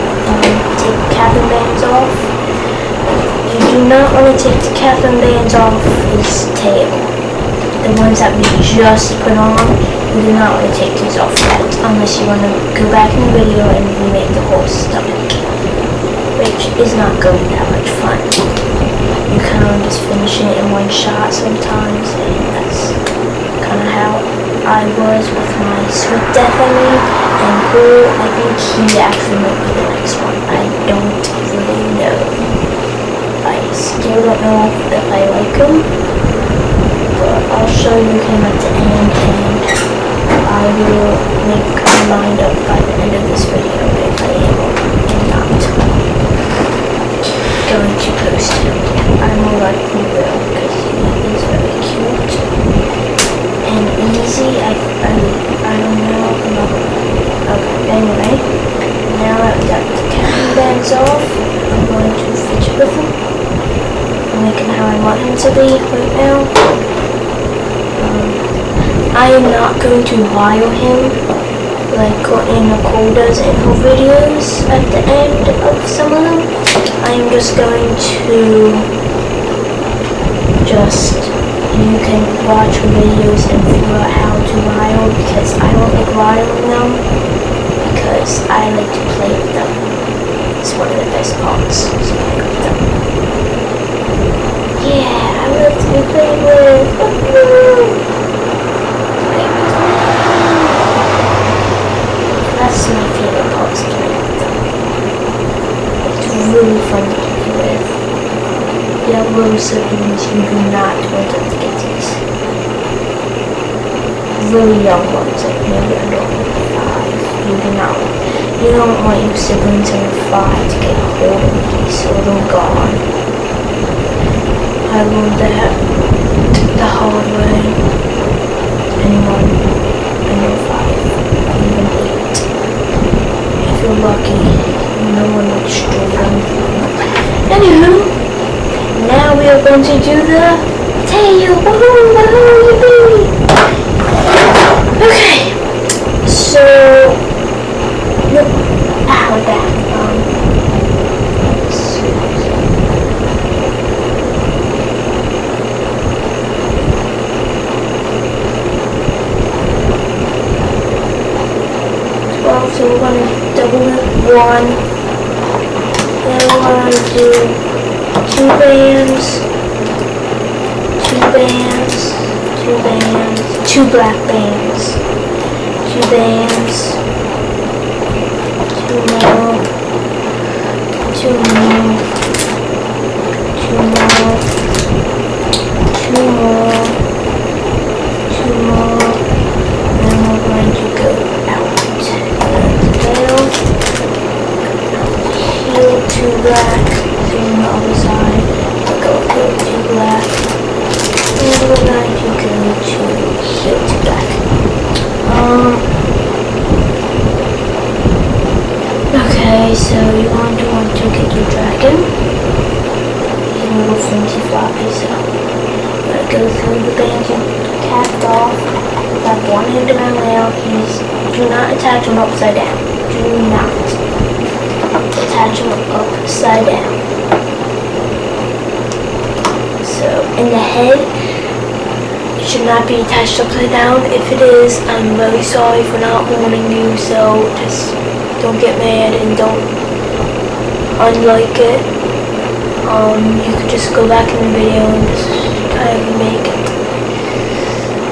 Take the cap and bands off. You do not want to take the cap and bands off his tail. The ones that we just put on, you do not want to take these off yet, unless you want to go back in the video and remake the whole stomach, which is not going to be that much fun. You kind of just finishing it in one shot sometimes, and that's kind of how I was with my Sweet Death and Cool. I think he actually might be the next one. I don't really know. I still don't know if I like him, but I'll show you him at the end, and I will make my mind up by the end of this video if I am or am not going to post him. I more likely will, because he is very cute and easy. I don't know. Okay, anyway, now that we got the cap bands off, I'm going to fidget with him. Making how I want him to be right now. I am not going to wire him like Courtney and Nicole does in her videos at the end of some of them. I am just going to you can watch her videos and figure out how to wire, because I don't like wiring them because I like to play with them. It's one of the best parts, so play with them. Yeah, I love to be played with. That's my favorite part, is playing with them. It's really fun to play with. Yeah, little siblings, you do not want them to get these. Really young ones, like maybe under 5. You do not. You don't want your siblings under 5 to get a hold of these, so they're gone. I learned that the hard way. Anyone under 5, even 8. If you're lucky, no one would destroy them. Anywho, now we are going to do the tail. Woohoo! Woohoo! Yippee! Okay, so so we're going to double it 1, then we're going to do 2 bands, 2 bands, 2 bands, 2 black bands, 2 bands, 2 more, 2 more, 2 more, 2 more, 2 more, and we're going to go out. Heel to black, so on the other side, we'll go heel to black, and we're going to go to heel to black. Okay, so you want to get your dragon, he's a little flimsy floppy, so I'm going to go through the bands and capped off, have one hand around now, do not attach him upside down, do not attach them upside down. So in the head, it should not be attached upside down. If it is, I'm very sorry for not warning you, so just don't get mad and don't unlike it. You could just go back in the video and just try to remake it.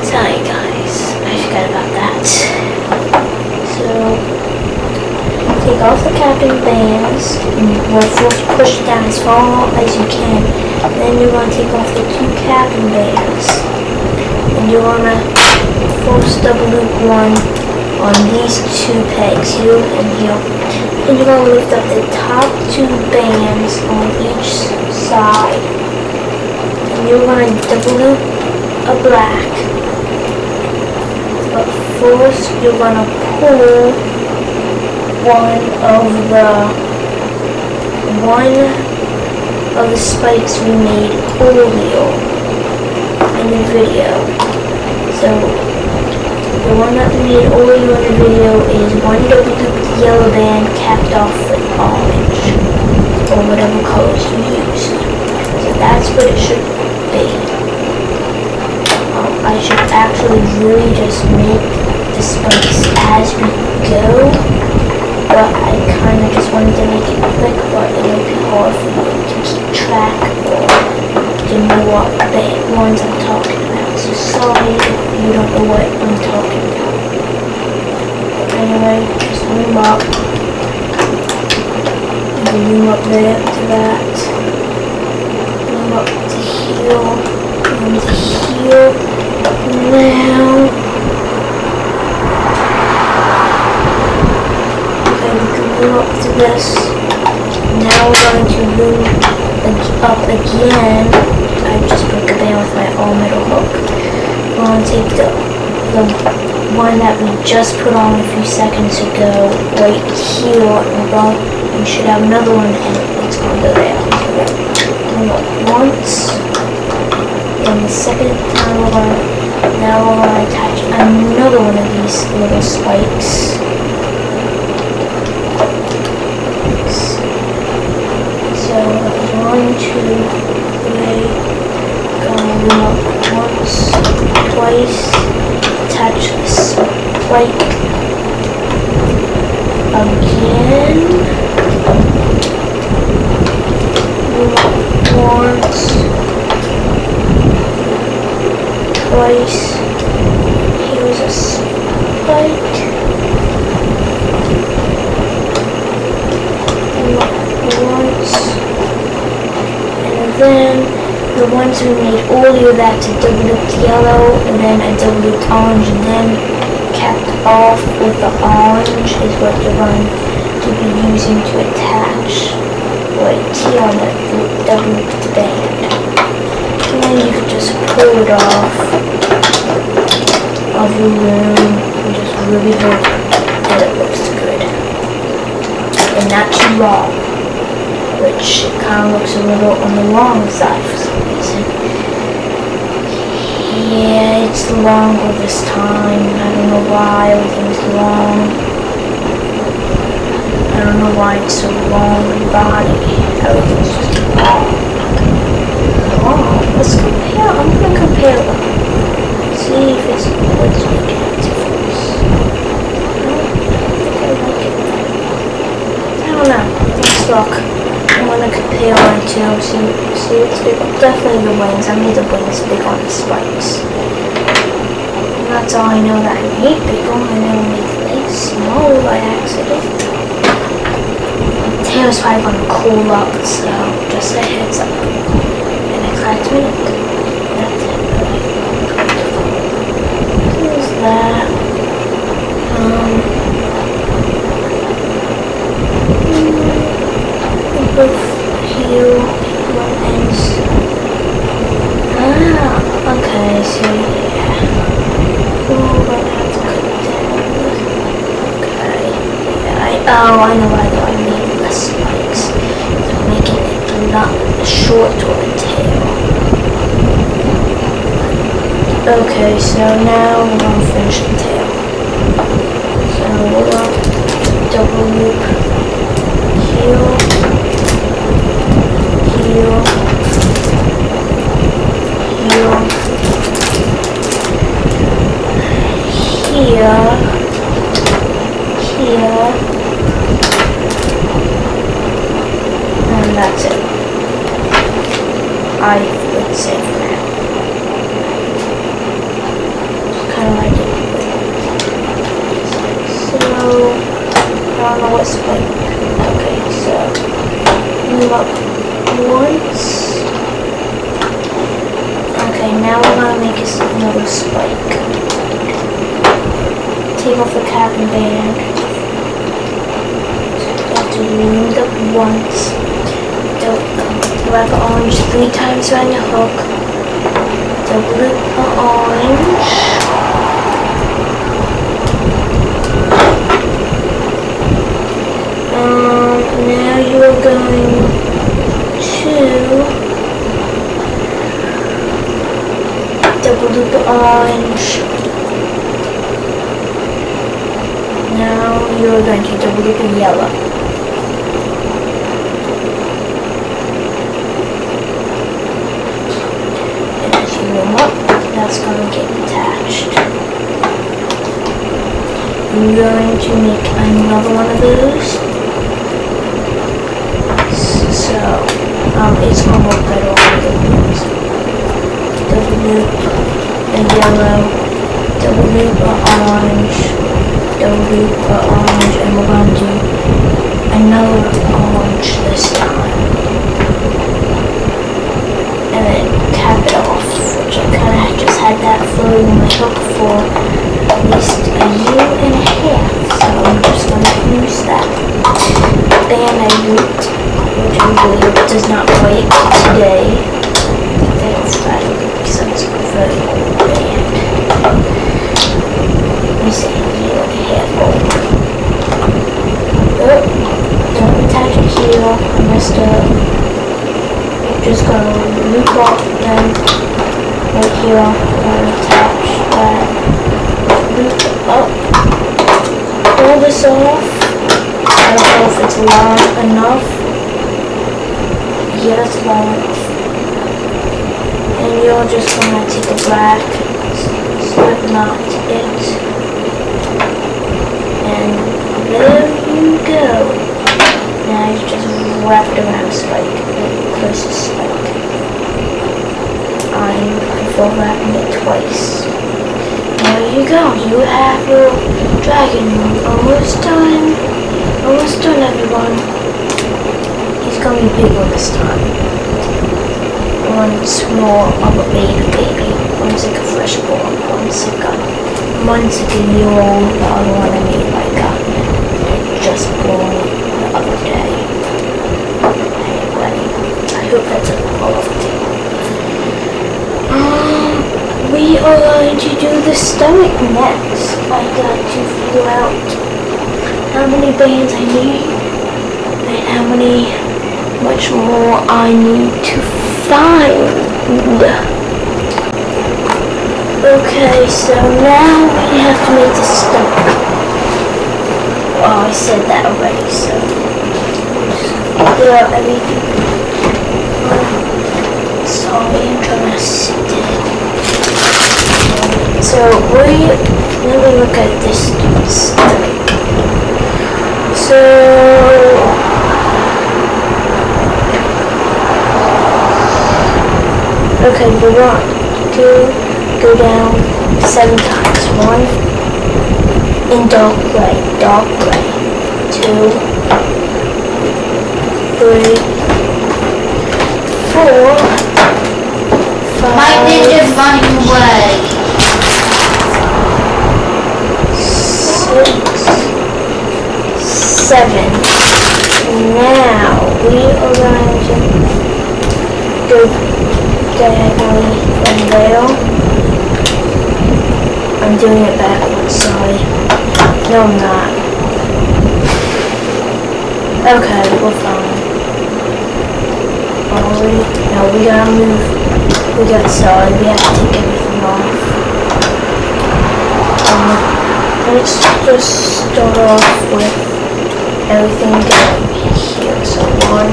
Sorry guys, I forgot about that. take off the cap and bands, and you're forced to push it down as far as you can. Then you're going to take off the 2 cap and bands, and you're going to force double loop one on these 2 pegs, here and here. And you're going to lift up the top 2 bands on each side, and you're going to double loop a black. But first, you're going to pull one of the spikes we made earlier in the video. So the one that we made earlier in the video is one double looped yellow band capped off with orange, or whatever colors you use. So that's what it should be. I should actually really just make the spikes as we go, but I kind of just wanted to make it quick, but it might be hard for you to keep track or to know what ones I'm talking about. So sorry if you don't know what I'm talking about. But anyway, just loom up. Loom up there to that. Loom up to here. Loom to here. Now, okay, we can loom up to this. Now we're going to loom up again. I just broke a band with my all metal hook. We're going to take the one that we just put on a few seconds ago right here, and we should have another one, and it's going to go there. Loom up once, and the second time now we're going to attach another one of these little spikes. So 1, 2, 3, going to loom up once, twice, attach the spike again, loom up once, twice. Here's a spike. Once. And then the ones we made earlier, that's a double looped yellow, and then a double looped orange, and then capped off with the orange is what you're going to be using to attach right here on the double looped band. And then you can just pull it off of the loom and just really hope that it looks good. And not too long, which kind of looks a little on the long side for some reason. Yeah, it's longer this time. I don't know why everything's long. I don't know why it's so long in the body. Everything's just long. Let's compare. I'm gonna compare them. See if it's what's making a difference. I don't know. Let's look. I'm gonna compare one too. See it's big. Definitely the wings. I made the wings big on the spikes. And that's all I know that I made big on. I never made the legs small by accident. The tail's probably gonna cool up, so just a heads up. That's it, really. Here's that. Both here, one ends. Okay, so yeah. Oh, we're gonna have to cut it down. Okay, yeah, I know why though I made less spikes. So making it not short or a tail. Okay, so now we're going to finish the tail. So we're going to double loop here, here, here, here, and that's it. I would say for now. Kind of like it. So, don't know what spike. Okay, so move up once. Okay, now we're gonna make another spike. Take off the cap and band. You have to loop up once. Wrap orange 3 times around your hook. Double loop the orange. Now you are going to double loop the orange. Now you are going to double loop the yellow. And as you warm up, that's going to get attached. I'm going to make another one of those. So, it's going to work better on the loops. Double loop a yellow, double loop a orange, double loop a orange, and we're going to do another orange this time. And then cap it off, which I kind of just had that floating in my hook for at least a year and a half. So I'm just going to use that band I looped, which I believe does not break today. That's bad because it's a very old band. Let me say a year and a half old. Oh, don't attach it here. I messed up. Just gonna loop off them right here. I'm gonna attach that. Loop up. Pull this off. I don't know if it's long enough. Yeah, it's long enough. And you're just gonna take a black slip knot it. And there you go. Now you just wrap it around the spike. Closest spike. I prefer wrapping it twice. There you go. You have your dragon almost done. Almost done, everyone. He's gonna be bigger this time. One's more of a baby. One's like a fresh born. One's like a year old. The other one I made like just born the other day. Anyway, I hope that's all of it. We are going to do the stomach next. I got to figure out how many bands I need and how much more I need to find. Okay, so now we have to make the stomach. Oh, I said that already, so figure out everything. Sorry, I'm trying to sit down. So let me look at this stomach. So okay, we want to go down 7 times. 1 in dark gray. 2, 3, 4, 5. My ninja's running away. 6, 7. Now we are going to go diagonally from there. I'm doing it backwards, sorry. No, I'm not. Okay, we're fine. No, we gotta move. We have to take everything off. Let's just start off with everything down here. So 1,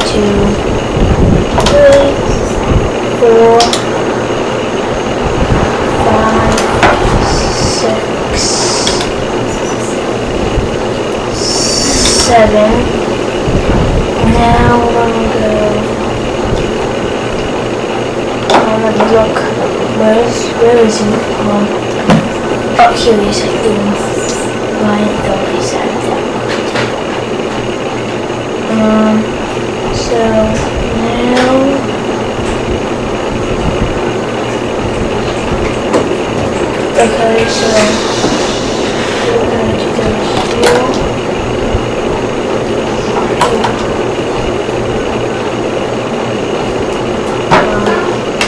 2, 3, 4, 5, 6, 7. Now we're gonna go. I'm gonna look. Where is he? Up here, he's like doing right. Though he said. So now okay, so we're going to go here.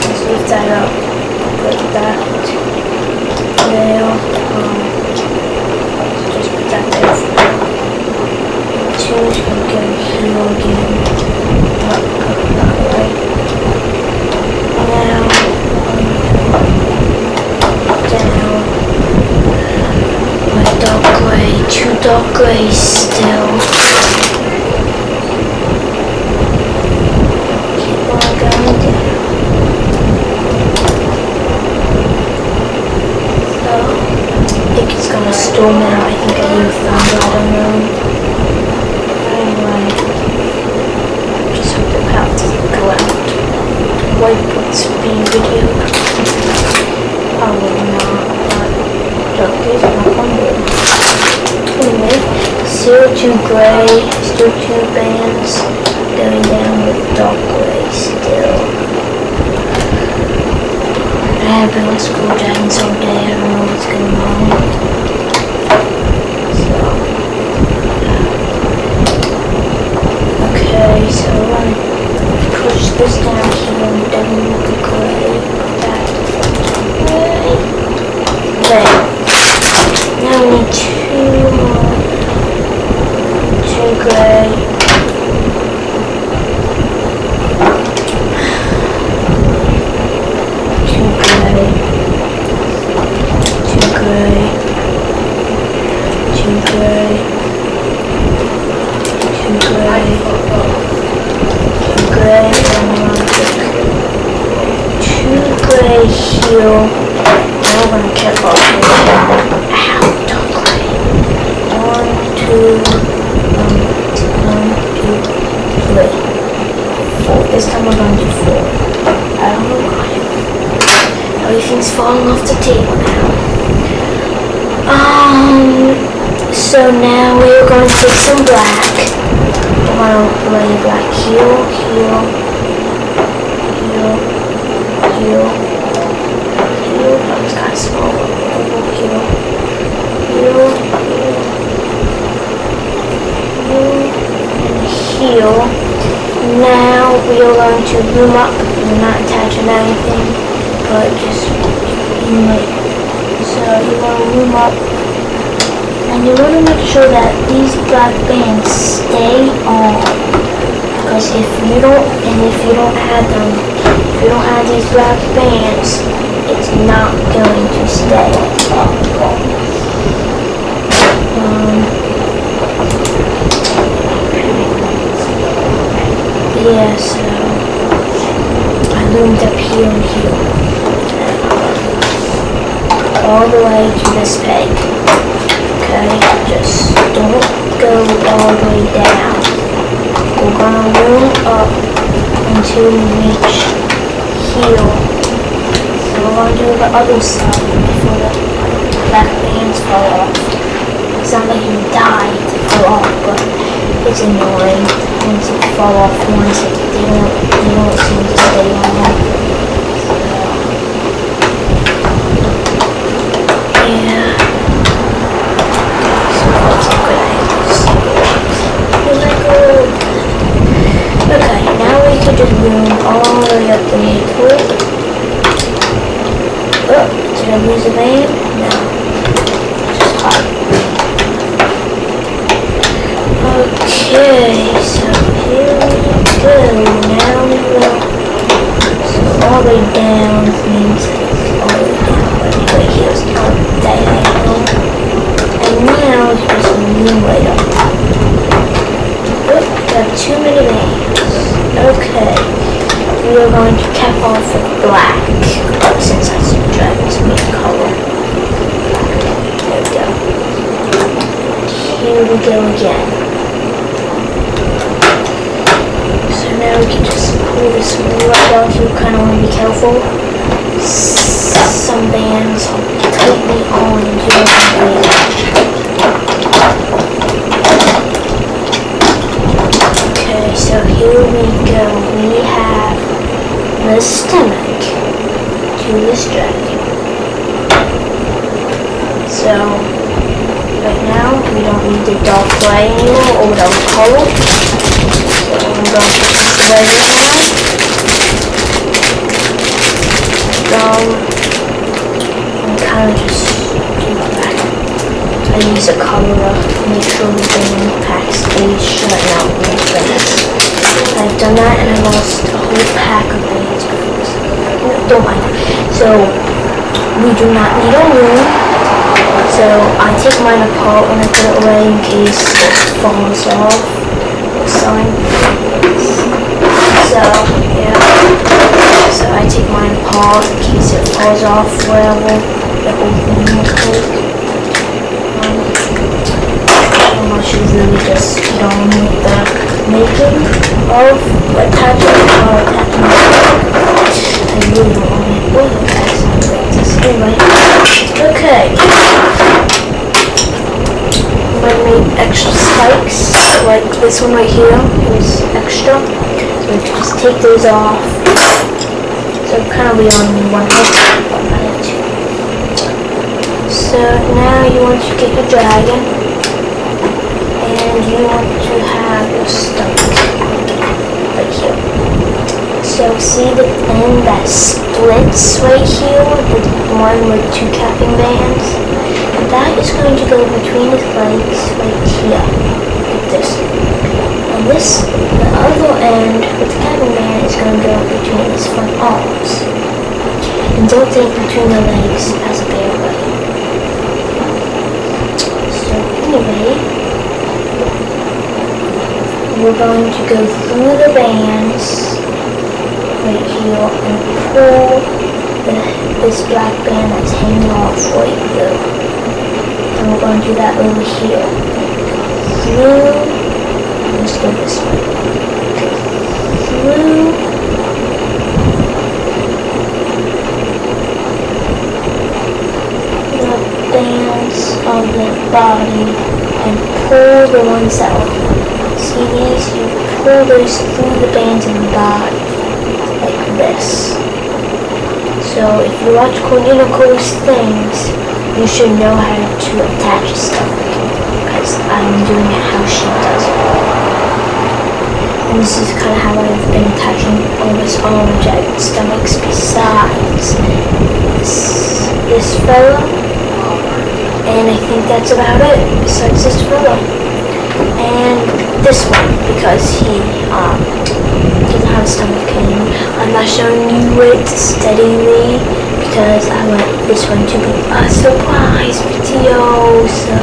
Let's lift that up. Put that there. Just put that there for now. Two is going to go here again. Up that way. Now, down. My dark grey, two dark greys still. Keep on going down. So, I think it's gonna storm now. I think I hear thunder, I don't know. Anyway, just hope the power doesn't go out. Wipe what's being videoed. Probably not, but there's no thunder. Anyway, still two grey, still two bands, going down with dark grey still. I've been on school dragons all day, I don't know what's going on. So, okay, so I'm going to push this down here and then with the grey, that way. Okay, now we need two more, two grey. Now I'm gonna cut off here. Ow, don't play. 1, 2, 3, 4. This time we're gonna do 4. I don't know why. Everything's falling off the table now. So now we're going to take some black. I'm gonna lay black here, here, here, here. That was kind of small. Here, and here. Now we are going to loom up. We're not attaching anything, but just loom it. So you want to loom up, and you want to make sure that these black bands stay on. Because if you don't add them, if you don't add these black bands, it's not going to stay. Yeah, so I loomed up here and here. All the way to this peg. Okay, just don't go all the way down. We're gonna loom up until we reach here. We're going to do the other side before the black bands fall off. It's not like you die to fall off, but it's annoying once it fall off once. They don't seem to stay on. Yeah. So that's a good idea. Okay, now we can just loom all the way up the middle. Oh, did I lose a vein? No. Just hot. Okay, so here we go. Now we will. So all the way down means all the way down. But anyway, here's not diagonal. And now it's just loom right up. Oh, got too many veins. Okay. We are going to cap off with black, since I see dragon's main color. There we go. Here we go again. So now we can just pull this right out. You kind of want to be careful. Some bands are tightly on and you don't want to here we go. We have the stomach to this dragon. So, right now, we don't need the dark gray anymore, or without color. So, I'm going to put this away right now. I'm kind of just do that. I use a color to make sure the thing pack stays shut out when it's finished. I've done that and I lost a whole pack of beads because, no, don't mind. So, we do not need a loom. So, I take mine apart when I put it away in case it falls off. Sign. So, yeah. So, I take mine apart in case it falls off wherever the whole thing will take. I should really just get on with the making of attaching or attaching. I really don't want to make both attachments like this. Anyway, okay. I'm going to make extra spikes, like this one right here is extra. So just take those off. So kind of be on one hook, but I have two. So now you want to get your dragon. And you want to have your stomach right here. So see the end that splits right here, the one with two capping bands? That is going to go between his legs right here, like this. And this, the other end with the capping band is going to go between his front arms. And don't think between the legs as a bear way. So anyway, we're going to go through the bands right here and pull this black band that's hanging off right here. And we're going to do that over here. Through, let's go this way. Through the bands of the body and pull the ones that are. See these? You pull those through the bands in the body, like this. So if you watch Cornelia's things, you should know how to attach a stomach, because I'm doing it how she does it. And this is kind of how I've been attaching almost all my dragon stomachs besides this fella. And I think that's about it, besides this fella. And this one, because he doesn't have a stomach cane. I'm not showing you it steadily because I want this one to be a surprise video. So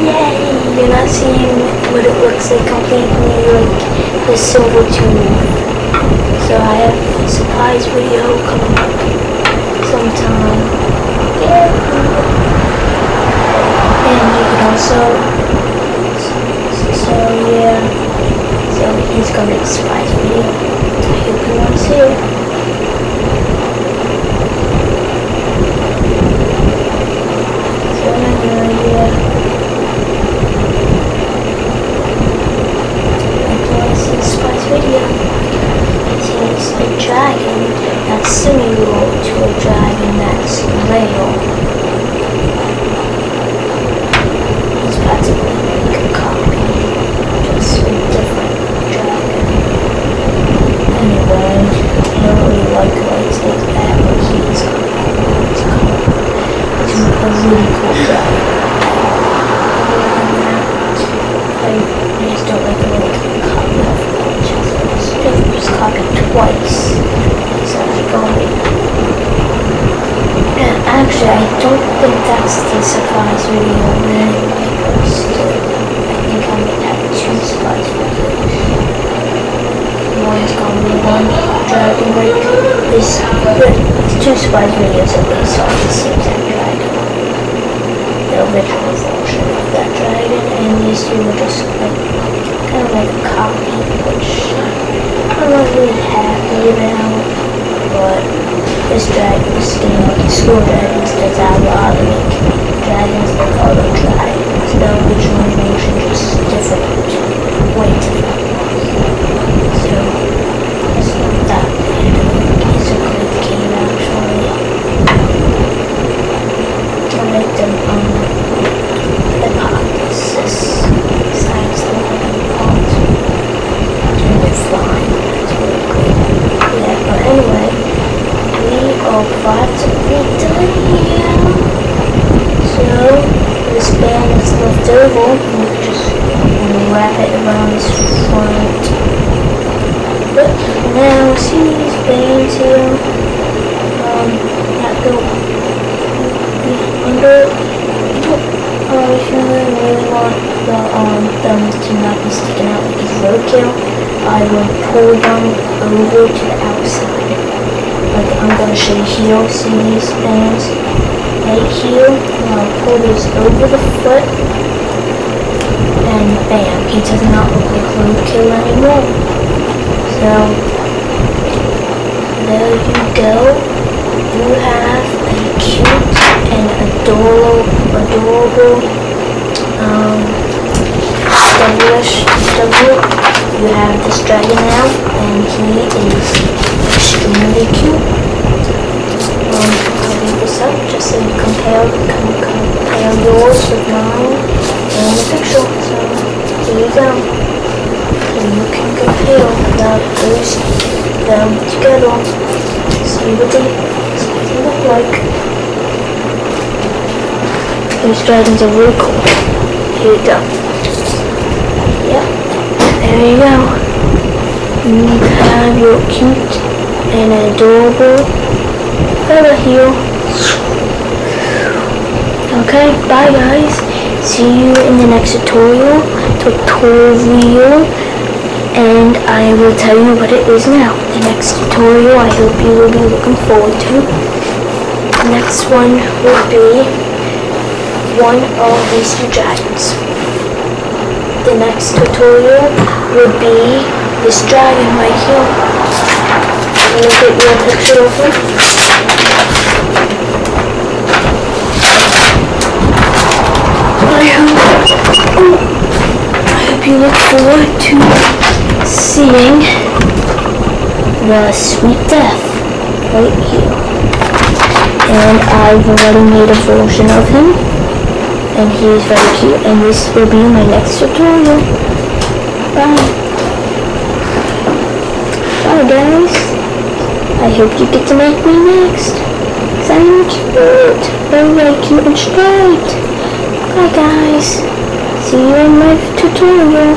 yay, you're not seeing what it looks like completely, like the silver tube. So I have a surprise video coming up sometime. Yeah. And you can also, so yeah, so he's gonna be a surprise video. I hope you want to see it. So yeah, if you want to see the surprise video, it's a dragon that's similar to a dragon that's real. He's practically like a copy. Just a different dragon. Anyway, I don't really like the way it's like that, but he's a really cool dragon. I just don't like the way it's copy of it. Just copied twice. He's actually going. And actually, I don't think that's the surprise video anyway, but still. I think I may have two surprise videos. One's gonna be one dragon break. There's two surprise videos at least on the same dragon. The original version of that dragon, and these two were just like kind of like a copy, which I'm not really happy about. But this dragon, this game like school dragons, does that a lot to make dragons like other dragons. The original version just different, way different. all part to be done here. So this band is left over. We just wrap it around this front. But now see these bands here. That go under. If you really want the them to not be sticking out like a roadkill, I would pull them over to the outside. Like I'm gonna show you here. See these bands right here? I'll pull those over the foot, and bam, he does not look like roadkill anymore. So there you go. You have a cute and adorable Devilish Dervish. You have this dragon now, and he is extremely cute. I'll leave this up just so you compare yours with mine in the picture. So here you go. So you can compare them together. See what they look like. These dragons are really cool. Here you go. Yep. There you go. You have your cute and adorable feather here. Okay, bye guys. See you in the next tutorial. And I will tell you what it is now. The next tutorial I hope you will be looking forward to. The next one will be one of these two dragons. The next tutorial would be this dragon right here. I'm going to get you a picture of him. I hope you look forward to seeing the sweet death right here. And I've already made a version of him, and he is very cute, and this will be my next tutorial. Bye. Bye guys. I hope you get to make me next. Cause I'm cute. Very cute and straight. Bye guys. See you in my tutorial.